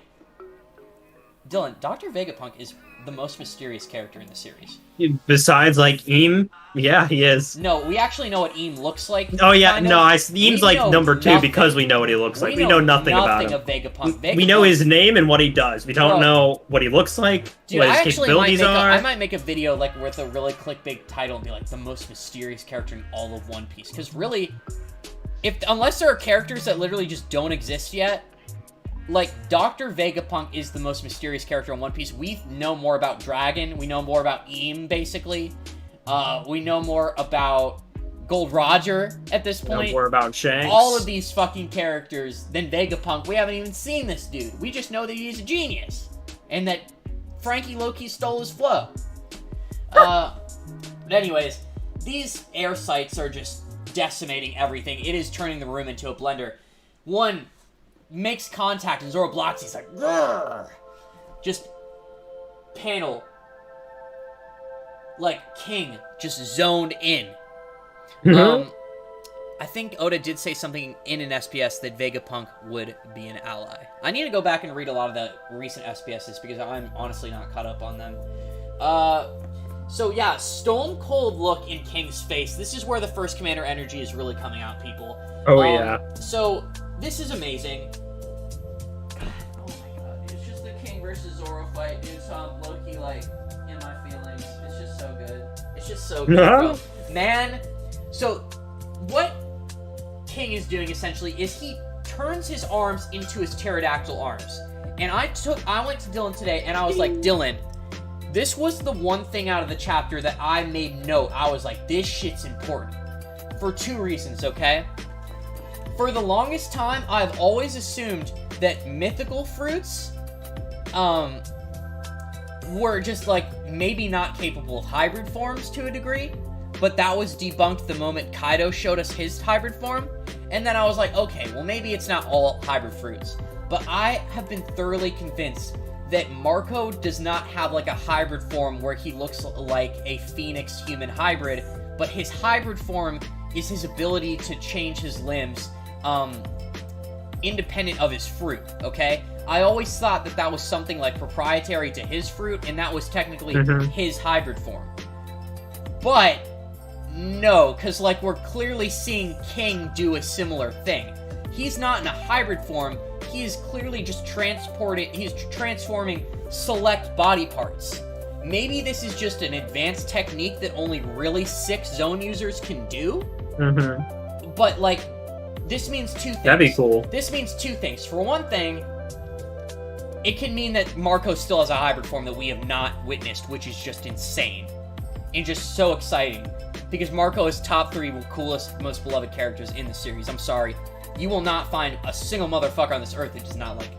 Speaker 1: Dylan, Dr. Vegapunk is the most mysterious character in the series.
Speaker 2: Besides, like, Eam? Yeah, he is.
Speaker 1: No, we actually know what Eam looks like.
Speaker 2: Oh, yeah, Eam's, like, number 2 because we know what he looks like. We know nothing about him.
Speaker 1: Of Vegapunk.
Speaker 2: We know his name and what he does. We don't know what he looks like,
Speaker 1: dude,
Speaker 2: what his capabilities are.
Speaker 1: I might make a video, like, with a really clickbait title and be like, the most mysterious character in all of One Piece. Because really, unless there are characters that literally just don't exist yet, like, Dr. Vegapunk is the most mysterious character in One Piece. We know more about Dragon. We know more about Eam, basically. We know more about Gold Roger at this point.
Speaker 2: Know more about Shanks.
Speaker 1: All of these fucking characters than Vegapunk. We haven't even seen this dude. We just know that he's a genius. And that Frankie Loki stole his flow. But anyways, these air sights are just decimating everything. It is turning the room into a blender. One makes contact and Zoro blocks. He's like, grrr. Just panel. Like King just zoned in. I think Oda did say something in an SPS that Vegapunk would be an ally. I need to go back and read a lot of the recent SPSs because I'm honestly not caught up on them. So yeah, stone cold look in King's face. This is where the first commander energy is really coming out, people.
Speaker 2: Oh yeah.
Speaker 1: So this is amazing. God, oh my god, it's just the King versus Zoro fight, dude. So I'm low-key like in my feelings. It's just so good. It's just so good, bro. Man. So what King is doing essentially is he turns his arms into his pterodactyl arms. And I went to Dylan today and I was like, Dylan, this was the one thing out of the chapter that I made note. I was like, this shit's important. For 2 reasons, okay? For the longest time, I've always assumed that mythical fruits, were just, like, maybe not capable of hybrid forms to a degree. But that was debunked the moment Kaido showed us his hybrid form. And then I was like, okay, well, maybe it's not all hybrid fruits. But I have been thoroughly convinced that Marco does not have, like, a hybrid form where he looks like a Phoenix human hybrid, but his hybrid form is his ability to change his limbs, independent of his fruit, okay? I always thought that that was something, like, proprietary to his fruit, and that was technically his hybrid form. But no, because, like, we're clearly seeing King do a similar thing. He's not in a hybrid form. He is clearly just he's transforming select body parts. Maybe this is just an advanced technique that only really sick zone users can do. But, like, this means 2 things.
Speaker 2: That'd be cool.
Speaker 1: This means 2 things. For one thing, it can mean that Marco still has a hybrid form that we have not witnessed, which is just insane. And just so exciting. Because Marco is top 3 coolest, most beloved characters in the series. I'm sorry. You will not find a single motherfucker on this earth that does not like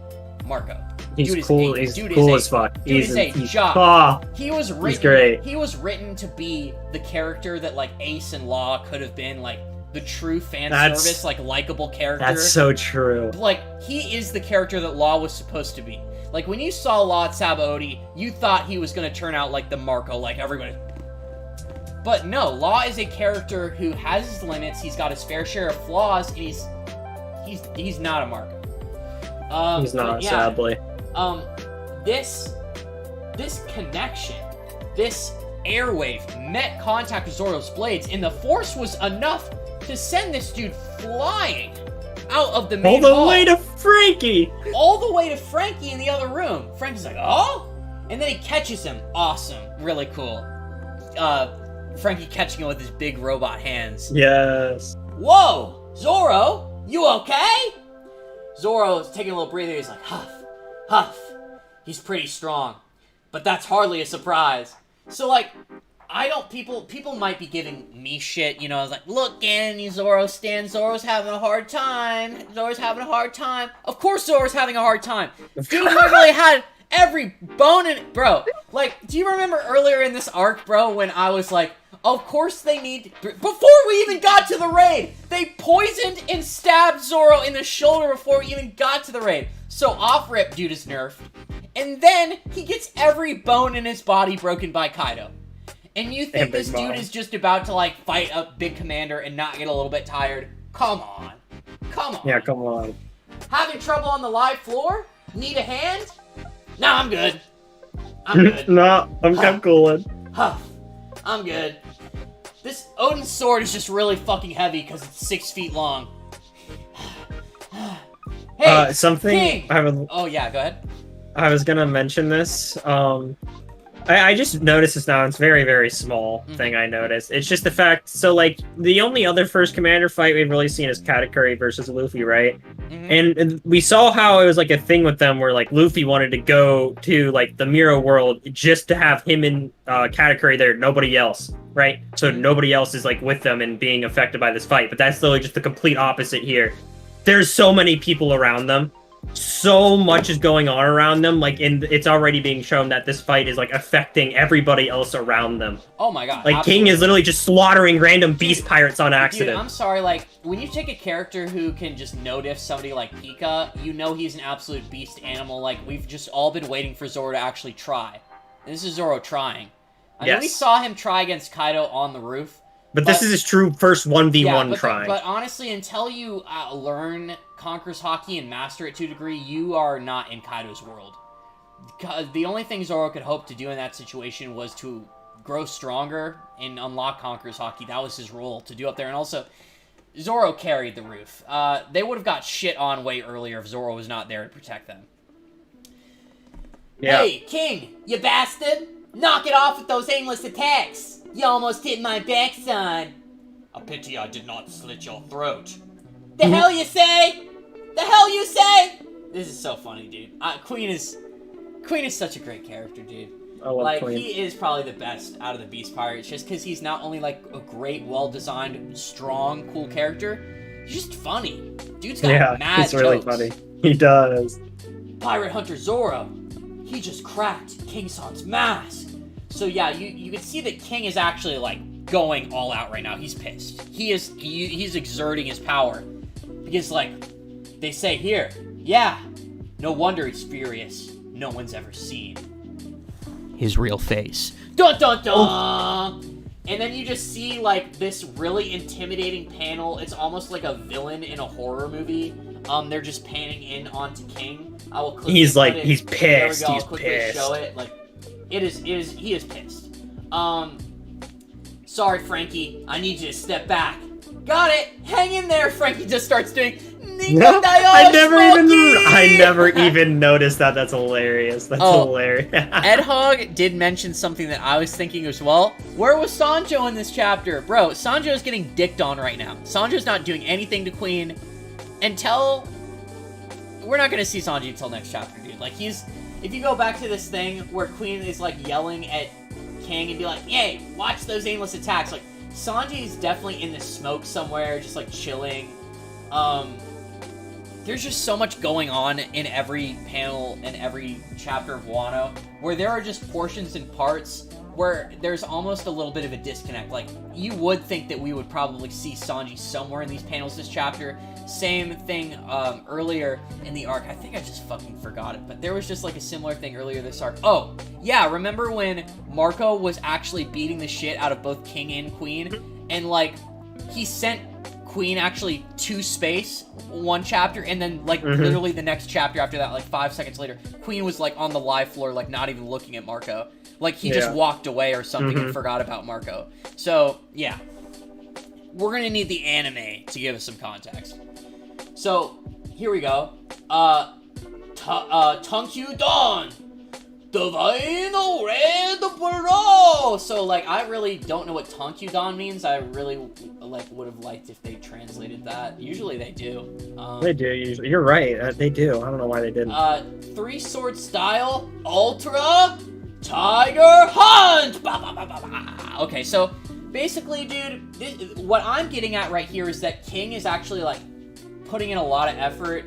Speaker 1: Marco.
Speaker 2: He's cool. He's cool as fuck.
Speaker 1: He's a jock.
Speaker 2: Oh,
Speaker 1: he was written.
Speaker 2: He's great.
Speaker 1: He was written to be the character that, like, Ace and Law could have been, like, the true fan service, like, likable character.
Speaker 2: That's so true.
Speaker 1: Like, he is the character that Law was supposed to be. Like, when you saw Law at Sabaody, you thought he was gonna turn out like the Marco, like everybody. But no, Law is a character who has his limits. He's got his fair share of flaws, and he's not a Marco.
Speaker 2: He's not, sadly.
Speaker 1: This connection, this airwave met contact with Zoro's blades, and the force was enough to send this dude flying out of the main hall.
Speaker 2: All the way to Frankie!
Speaker 1: All the way to Frankie in the other room. Frankie's like, oh? And then he catches him. Awesome. Really cool. Frankie catching him with his big robot hands.
Speaker 2: Yes.
Speaker 1: Whoa! Zoro? You okay? Zoro's taking a little breather. He's like, huff, huff. He's pretty strong. But that's hardly a surprise. So, like, people might be giving me shit, you know, I was like, look, Gannon, Zoro stands, Zoro's having a hard time. Zoro's having a hard time. Of course Zoro's having a hard time. Dude literally had every bone in it. Bro, like, do you remember earlier in this arc, bro, when I was like, of course they need... Before we even got to the raid, they poisoned and stabbed Zoro in the shoulder before we even got to the raid. So off-rip, dude is nerfed. And then he gets every bone in his body broken by Kaido. And you think this dude is just about to, like, fight a big commander and not get a little bit tired? Come on. Come on.
Speaker 2: Yeah, come on.
Speaker 1: Having trouble on the live floor? Need a hand? No, I'm good. I'm good.
Speaker 2: No, I'm cooling.
Speaker 1: Huff. I'm good. This Odin's sword is just really fucking heavy because it's 6 feet long. Hey,
Speaker 2: something
Speaker 1: King! Oh, yeah, go ahead.
Speaker 2: I was gonna mention this. I just noticed this now. It's very, very small thing I noticed. It's just the fact, so, like, the only other first commander fight we've really seen is Katakuri versus Luffy, right? And we saw how it was, like, a thing with them where, like, Luffy wanted to go to, like, the Miro world just to have him and Katakuri there, nobody else, right? So nobody else is, like, with them and being affected by this fight. But that's literally just the complete opposite here. There's so many people around them. So much is going on around them, like, it's already being shown that this fight is, like, affecting everybody else around them.
Speaker 1: Oh my god.
Speaker 2: Like, absolutely. King is literally just slaughtering random beast pirates on accident.
Speaker 1: Dude, I'm sorry, like, when you take a character who can just no-diff somebody like Pika, you know he's an absolute beast animal. Like, we've just all been waiting for Zoro to actually try. And this is Zoro trying. I know we saw him try against Kaido on the roof.
Speaker 2: But this is his true first 1v1 try.
Speaker 1: But honestly, until you learn Conqueror's Haki and master it to a degree, you are not in Kaido's world. The only thing Zoro could hope to do in that situation was to grow stronger and unlock Conqueror's Haki. That was his role, to do up there. And also, Zoro carried the roof. They would have got shit on way earlier if Zoro was not there to protect them. Yeah. Hey, King, you bastard! Knock it off with those aimless attacks! You almost hit my backside. A pity I did not slit your throat. The hell you say? The hell you say? This is so funny, dude. Queen is such a great character, dude.
Speaker 2: I love Queen.
Speaker 1: He is probably the best out of the Beast Pirates, just because he's not only, like, a great, well-designed, strong, cool character, he's just funny. Dude's got mad
Speaker 2: he's really funny. He does.
Speaker 1: Pirate Hunter Zoro. He just cracked King Son's mask. So yeah, you can see that King is actually, like, going all out right now. He's pissed. He's exerting his power. Because, like, they say here, yeah, no wonder he's furious. No one's ever seen his real face. Dun dun dun! Oh. And then you just see, like, this really intimidating panel. It's almost like a villain in a horror movie. They're just panning in onto King. I will quickly
Speaker 2: he's pissed.
Speaker 1: There we go.
Speaker 2: He's
Speaker 1: I'll quickly
Speaker 2: pissed.
Speaker 1: show it. Like, he is pissed. Sorry, Frankie. I need you to step back. Got it. Hang in there. Frankie just starts doing.
Speaker 2: I never even noticed that. That's hilarious. That's hilarious.
Speaker 1: Ed Hogg did mention something that I was thinking as well. Where was Sanjo in this chapter? Bro, Sanjo's getting dicked on right now. Sanjo's not doing anything to Queen until... We're not going to see Sanji until next chapter, dude. Like, if you go back to this thing where Queen is, like, yelling at King and be like, yay, watch those aimless attacks. Like, Sanji's definitely in the smoke somewhere, just, like, chilling. There's just so much going on in every panel and every chapter of Wano, where there are just portions and parts where there's almost a little bit of a disconnect. Like, you would think that we would probably see Sanji somewhere in these panels this chapter. Same thing earlier in the arc. I think I just fucking forgot it, but there was just, like, a similar thing earlier this arc. Oh, yeah, remember when Marco was actually beating the shit out of both King and Queen, and, like, he sent Queen actually to space one chapter, and then, like, literally the next chapter after that, like, 5 seconds later, Queen was, like, on the live floor, like, not even looking at Marco. Like, he just walked away or something and forgot about Marco. So, yeah. We're gonna need the anime to give us some context. So, here we go. Tunkyu Dawn! Divine Red Bro! So, like, I really don't know what Tonkudon means. I really, like, would have liked if they translated that. Usually they do.
Speaker 2: They do, usually. You're right. They do. I don't know why they didn't.
Speaker 1: Three-sword style, Ultra Tiger Hunt! Bah, bah, bah, bah, bah. Okay, so, basically, dude, what I'm getting at right here is that King is actually, like, putting in a lot of effort.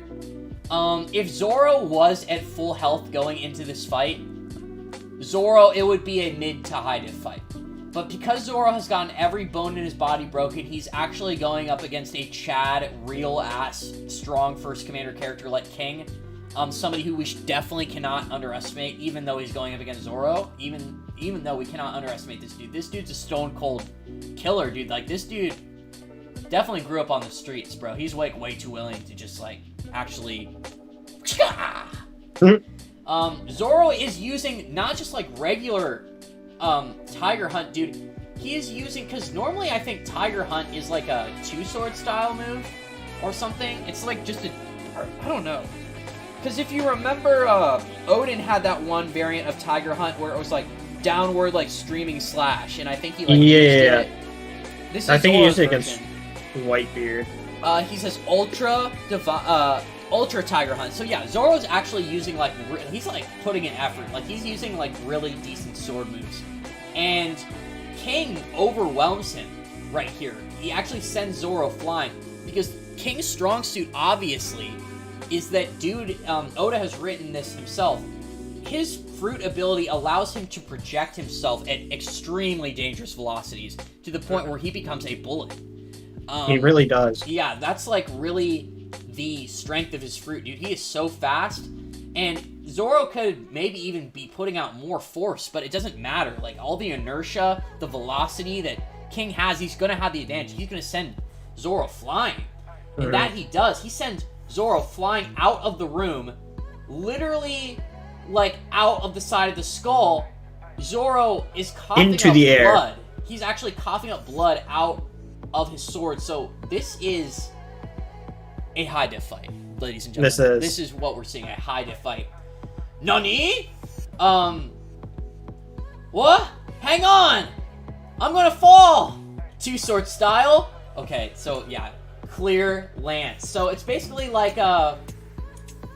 Speaker 1: If Zoro was at full health going into this fight, Zoro, it would be a mid to high diff fight. But because Zoro has gotten every bone in his body broken, he's actually going up against a Chad, real-ass, strong first commander character like King. Somebody who we definitely cannot underestimate, even though he's going up against Zoro. Even though we cannot underestimate this dude. This dude's a stone-cold killer, dude. Like, this dude definitely grew up on the streets, bro. He's, like, way too willing to just, like, actually... Zoro is using not just, like, regular, Tiger Hunt, dude. He is using... Because normally I think Tiger Hunt is, like, a two-sword style move or something. It's, like, just a... I don't know. Because if you remember, Odin had that one variant of Tiger Hunt where it was, like, downward, like, streaming slash. And I think he, like, used it. This is
Speaker 2: I think he used it
Speaker 1: version.
Speaker 2: against Whitebeard.
Speaker 1: He says Ultra Tiger Hunt. So yeah, Zoro's actually using, like, he's, like, putting in effort. Like, he's using, like, really decent sword moves. And King overwhelms him right here. He actually sends Zoro flying. Because King's strong suit, obviously, is that dude, Oda has written this himself. His fruit ability allows him to project himself at extremely dangerous velocities to the point where he becomes a bullet.
Speaker 2: He really does.
Speaker 1: Yeah, that's, like, really the strength of his fruit, dude. He is so fast, and Zoro could maybe even be putting out more force, but it doesn't matter. Like, all the inertia, the velocity that King has, he's gonna have the advantage. He's gonna send Zoro flying. And that he does. He sends Zoro flying out of the room, literally, like, out of the side of the skull. Zoro is coughing
Speaker 2: into
Speaker 1: up
Speaker 2: the air.
Speaker 1: blood. He's actually coughing up blood out of his sword. So this is a high diff fight, ladies and gentlemen. This is what we're seeing, a high diff fight. Nani? What? Hang on! I'm gonna fall! Two-sword style. Okay, so yeah, clear lance. So it's basically like,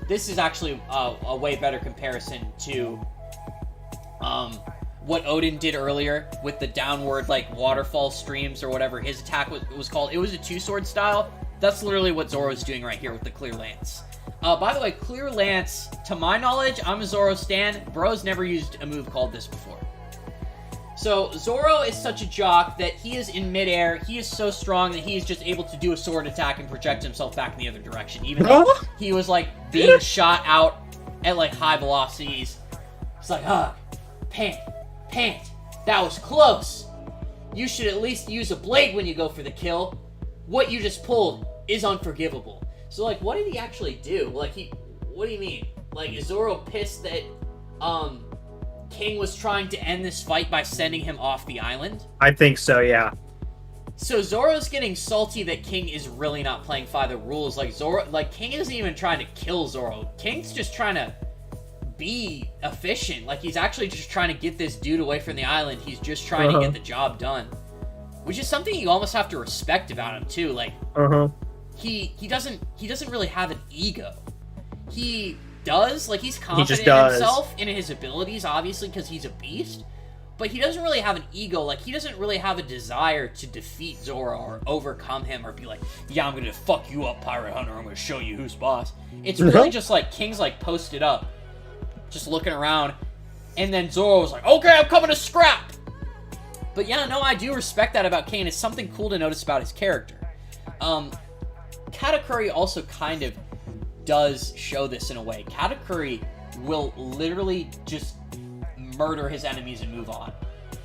Speaker 1: this is actually a way better comparison to, what Odin did earlier with the downward, like, waterfall streams or whatever his attack was called. It was a two-sword style. That's literally what Zoro's doing right here with the clear lance. By the way, clear lance, to my knowledge, I'm a Zoro stan. Bro's never used a move called this before. So, Zoro is such a jock that he is in midair. He is so strong that he is just able to do a sword attack and project himself back in the other direction. Even though he was, like, being shot out at, like, high velocities. It's like, pant. That was close. You should at least use a blade when you go for the kill. What you just pulled is unforgivable. So, like, what did he actually do? Like, what do you mean? Like, is Zoro pissed that, King was trying to end this fight by sending him off the island?
Speaker 2: I think so, yeah.
Speaker 1: So Zoro's getting salty that King is really not playing by the rules. Like, King isn't even trying to kill Zoro. King's just trying to be efficient. Like, he's actually just trying to get this dude away from the island. He's just trying to get the job done. Which is something you almost have to respect about him, too. Like, he doesn't really have an ego. He does, like, he's confident in himself and in his abilities, obviously, because he's a beast. But he doesn't really have an ego. Like, he doesn't really have a desire to defeat Zoro or overcome him or be like, yeah, I'm gonna fuck you up, Pirate Hunter. I'm gonna show you who's boss. It's really just like King's, like, posted up, just looking around. And then Zoro was like, okay, I'm coming to scrap. But yeah, no, I do respect that about King. It's something cool to notice about his character. Katakuri also kind of does show this in a way. Katakuri will literally just murder his enemies and move on.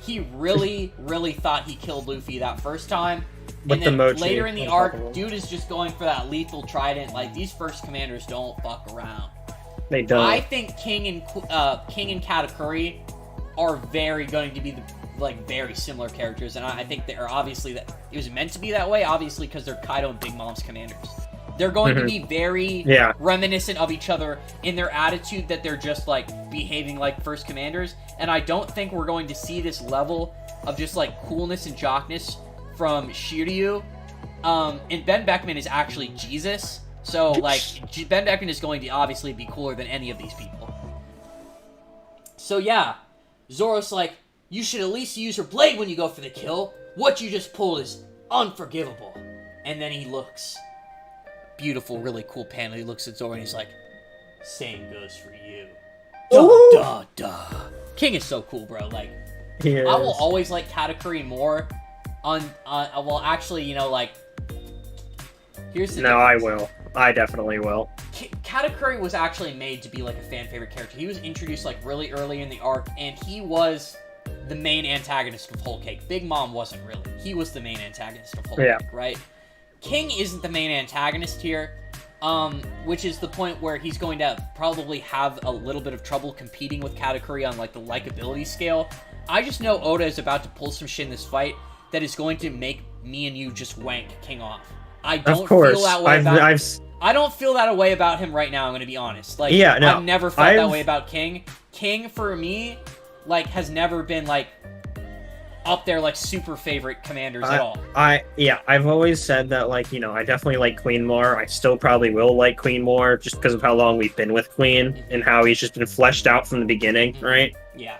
Speaker 1: He really, really thought he killed Luffy that first time. And then later in the arc, dude is just going for that lethal trident. Like, these first commanders don't fuck around.
Speaker 2: They don't.
Speaker 1: I think King and Katakuri are going to be very similar characters, and I think they're obviously that it was meant to be that way, obviously, because they're Kaido and Big Mom's commanders. They're going to be very reminiscent of each other in their attitude that they're just, like, behaving like first commanders. And I don't think we're going to see this level of just, like, coolness and jockness from Shiryu. And Ben Beckman is actually Jesus. So, like, Ben Beckman is going to obviously be cooler than any of these people. So, yeah. Zoro's like, you should at least use her blade when you go for the kill. What you just pulled is unforgivable. And then he looks... Beautiful, really cool panel. He looks at Zoro and he's like, same goes for you. Duh. King is so cool, bro. Like, I will always like Katakuri more well, actually, you know, like, here's the difference.
Speaker 2: I will. I definitely will.
Speaker 1: Katakuri was actually made to be, like, a fan favorite character. He was introduced, like, really early in the arc, and he was the main antagonist of Whole Cake. Big Mom wasn't really. He was the main antagonist of Whole Cake, right? King isn't the main antagonist here, which is the point where he's going to probably have a little bit of trouble competing with Katakuri on, like, the likability scale. I just know Oda is about to pull some shit in this fight that is going to make me and you just wank King off. I don't feel that way I don't feel that way about him right now, I'm going to be honest. Like, I've never felt that way about King. King, for me, like, has never been, like, up there, like, super favorite commanders at all.
Speaker 2: I've always said that, like, you know, I definitely like Queen more. I still probably will like Queen more just because of how long we've been with Queen and how he's just been fleshed out from the beginning, right?
Speaker 1: Yeah.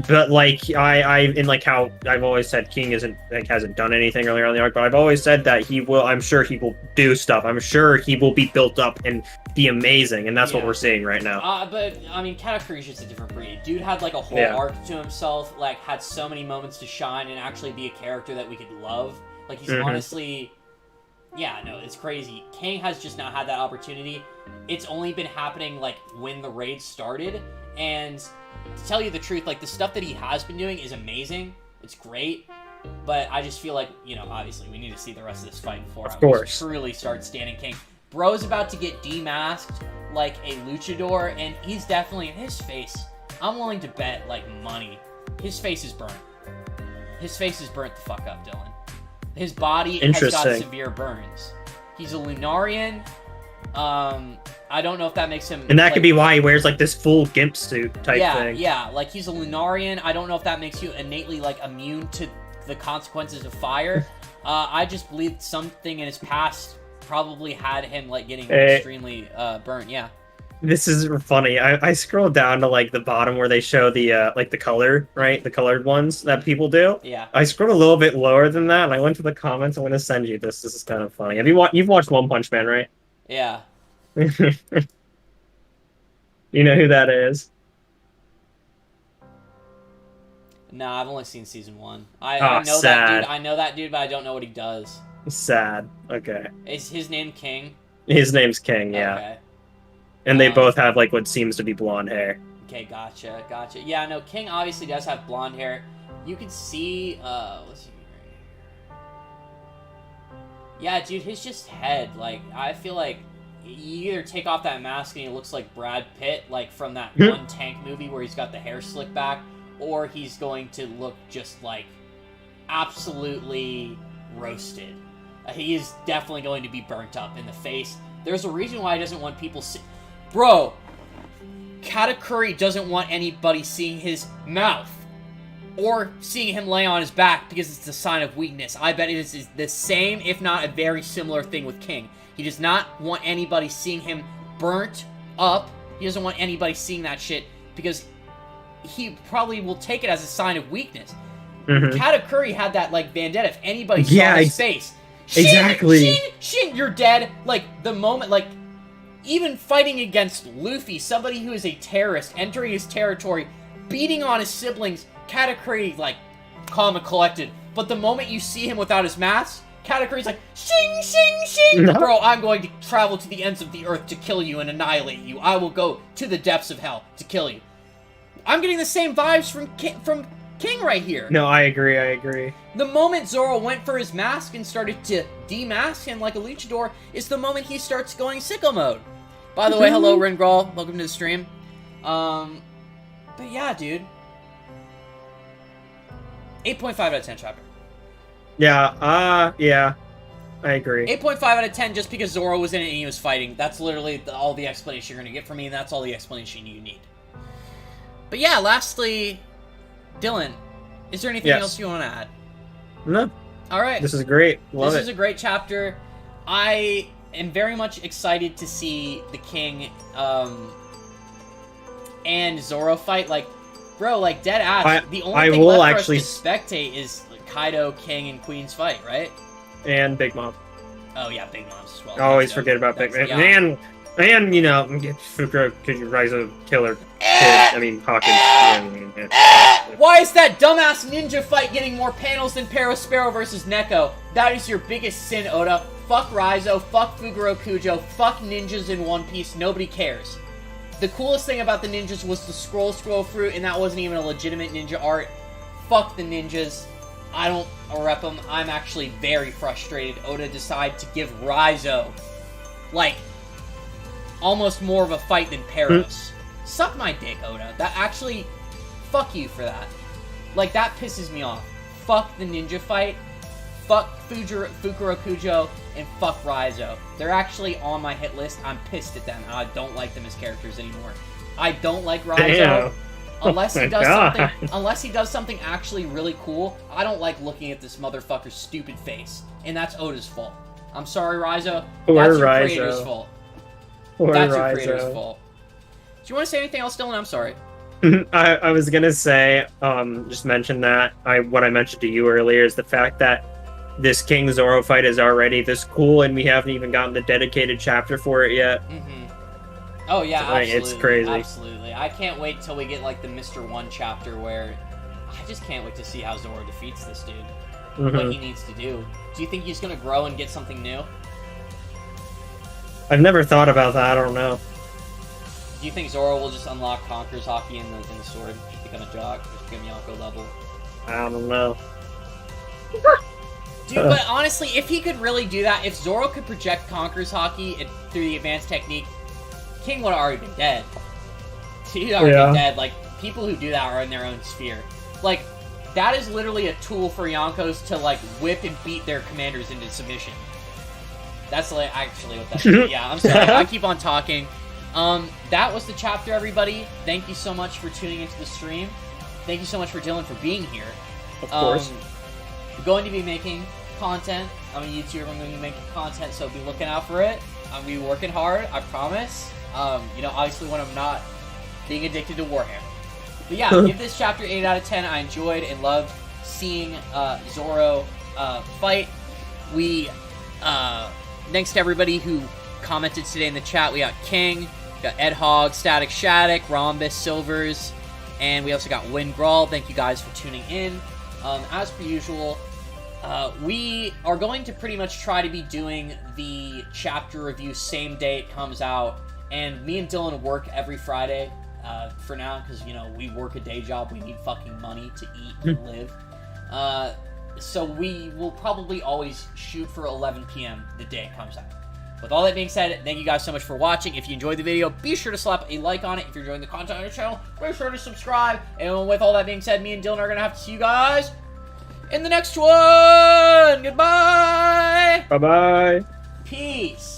Speaker 2: But like in like how I've always said King hasn't done anything earlier on the arc, but I've always said that he will. I'm sure he will do stuff. I'm sure he will be built up and be amazing, and that's what we're seeing right now.
Speaker 1: But I mean, Katakuri's just a different breed. Dude had like a whole arc to himself. Like, had so many moments to shine and actually be a character that we could love. Like, he's honestly, it's crazy. King has just not had that opportunity. It's only been happening like when the raid started, and to tell you the truth, like, the stuff that he has been doing is amazing. It's great. But I just feel like, you know, obviously we need to see the rest of this fight before I truly start standing King. Bro's about to get demasked like a luchador, and he's definitely, in his face, I'm willing to bet, like, money. His face is burnt. His face is burnt the fuck up, Dylan. His body has got severe burns. He's a Lunarian. I don't know if that makes him...
Speaker 2: And that could be why he wears, like, this full gimp suit type thing.
Speaker 1: Yeah, like, he's a Lunarian. I don't know if that makes you innately, like, immune to the consequences of fire. I just believe something in his past probably had him, like, getting extremely burnt,
Speaker 2: This is funny. I scrolled down to, like, the bottom where they show the, like, the color, right? The colored ones that people do.
Speaker 1: Yeah.
Speaker 2: I scrolled a little bit lower than that, and I went to the comments. I'm going to send you this. This is kind of funny. You've watched One Punch Man, right?
Speaker 1: Yeah.
Speaker 2: You know who that is?
Speaker 1: No, I've only seen season 1. I know that dude. I know that dude, but I don't know what he does.
Speaker 2: Sad. Okay.
Speaker 1: Is his name King?
Speaker 2: His name's King, yeah. Okay. And they both have, like, what seems to be blonde hair.
Speaker 1: Okay, gotcha. Yeah, no, King obviously does have blonde hair. You can see, let's see right here. Yeah, dude, his just head, like, I feel like you either take off that mask and he looks like Brad Pitt, like from that one Tank movie where he's got the hair slicked back, or he's going to look just, like, absolutely roasted. He is definitely going to be burnt up in the face. There's a reason why he doesn't want people Bro, Katakuri doesn't want anybody seeing his mouth or seeing him lay on his back because it's a sign of weakness. I bet it is the same, if not a very similar thing with King. He does not want anybody seeing him burnt up. He doesn't want anybody seeing that shit because he probably will take it as a sign of weakness. Katakuri had that, like, vendetta. If anybody saw his face, Shin, you're dead. Like, the moment, like, even fighting against Luffy, somebody who is a terrorist, entering his territory, beating on his siblings, Katakuri, like, calm and collected. But the moment you see him without his mask, Katakuri's like, shing, shing, shing! No. Bro, I'm going to travel to the ends of the earth to kill you and annihilate you. I will go to the depths of hell to kill you. I'm getting the same vibes from King right here.
Speaker 2: No, I agree.
Speaker 1: The moment Zoro went for his mask and started to demask him like a luchador is the moment he starts going sicko mode. By the way, hello, Ringral. Welcome to the stream. But yeah, dude. 8.5 out of 10 chapter.
Speaker 2: Yeah, I agree.
Speaker 1: 8.5 out of 10 just because Zoro was in it and he was fighting. That's literally all the explanation you're going to get from me, and that's all the explanation you need. But yeah, lastly, Dylan, is there anything else you want to add?
Speaker 2: No.
Speaker 1: All right.
Speaker 2: This is great. Love it.
Speaker 1: This is a great chapter. I am very much excited to see the King and Zoro fight. Like, bro, like, dead ass. The only thing left for us to spectate is Kaido, King, and Queen's fight, right?
Speaker 2: And Big Mom.
Speaker 1: Oh, yeah, Big Mom's as well.
Speaker 2: I always forget about Big Mom. And, you know, Fukuro could you rise a killer kid. I mean, Hawkins.
Speaker 1: Why is that dumbass ninja fight getting more panels than Sparrow versus Neko? That is your biggest sin, Oda. Fuck Raizo, fuck Fuguro Kujo, fuck ninjas in One Piece, nobody cares. The coolest thing about the ninjas was the scroll fruit, and that wasn't even a legitimate ninja art. Fuck the ninjas. I don't rep them. I'm actually very frustrated. Oda decided to give Raizo, like, almost more of a fight than Paros. Suck my dick, Oda. That actually, fuck you for that. Like, that pisses me off. Fuck the ninja fight. Fuck Fukuro Kujo, and fuck Raizo. They're actually on my hit list. I'm pissed at them, and I don't like them as characters anymore. I don't like Raizo. Unless he does something, unless he does something actually really cool, I don't like looking at this motherfucker's stupid face, and that's Oda's fault. I'm sorry, Raizo. That's your creator's fault. That's your creator's fault. Do you want to say anything else, Dylan? I'm sorry.
Speaker 2: I was gonna say, just mention that what I mentioned to you earlier is the fact that this King Zoro fight is already this cool, and we haven't even gotten the dedicated chapter for it yet.
Speaker 1: Oh yeah,
Speaker 2: so, like,
Speaker 1: absolutely.
Speaker 2: It's crazy.
Speaker 1: Absolutely. I can't wait till we get like the Mr. 1 chapter where I just can't wait to see how Zoro defeats this dude. What he needs to do. Do you think he's gonna grow and get something new?
Speaker 2: I've never thought about that. I don't know.
Speaker 1: Do you think Zoro will just unlock Conqueror's Haki in the sword, just become a jock, just become Yonko level?
Speaker 2: I don't know.
Speaker 1: Dude, but honestly, if he could really do that, if Zoro could project Conqueror's Haki through the advanced technique, King would have already been dead. He'd already been dead. Like, people who do that are in their own sphere. Like, that is literally a tool for Yonkos to, like, whip and beat their commanders into submission. That's, like, actually what that is. Yeah, I'm sorry. I keep on talking. That was the chapter, everybody. Thank you so much for tuning into the stream. Thank you so much for Dylan for being here.
Speaker 2: Of course.
Speaker 1: I'm going to be making content. I'm a YouTuber. I'm going to be making content, so be looking out for it. I'm going to be working hard. I promise. You know, obviously when I'm not being addicted to Warhammer. But yeah, give this chapter 8 out of 10. I enjoyed and loved seeing Zoro fight. Thanks to everybody who commented today in the chat. We got King, got Ed Hogg, Static Shattuck, Rhombus, Silvers, and we also got Win Grawl. Thank you guys for tuning in. As per usual, we are going to pretty much try to be doing the chapter review same day it comes out. And me and Dylan work every Friday for now because, you know, we work a day job. We need fucking money to eat and live. So we will probably always shoot for 11 p.m. the day it comes out. With all that being said, thank you guys so much for watching. If you enjoyed the video, be sure to slap a like on it. If you're enjoying the content on our channel, be sure to subscribe. And with all that being said, me and Dylan are going to have to see you guys in the next one. Goodbye.
Speaker 2: Bye-bye.
Speaker 1: Peace.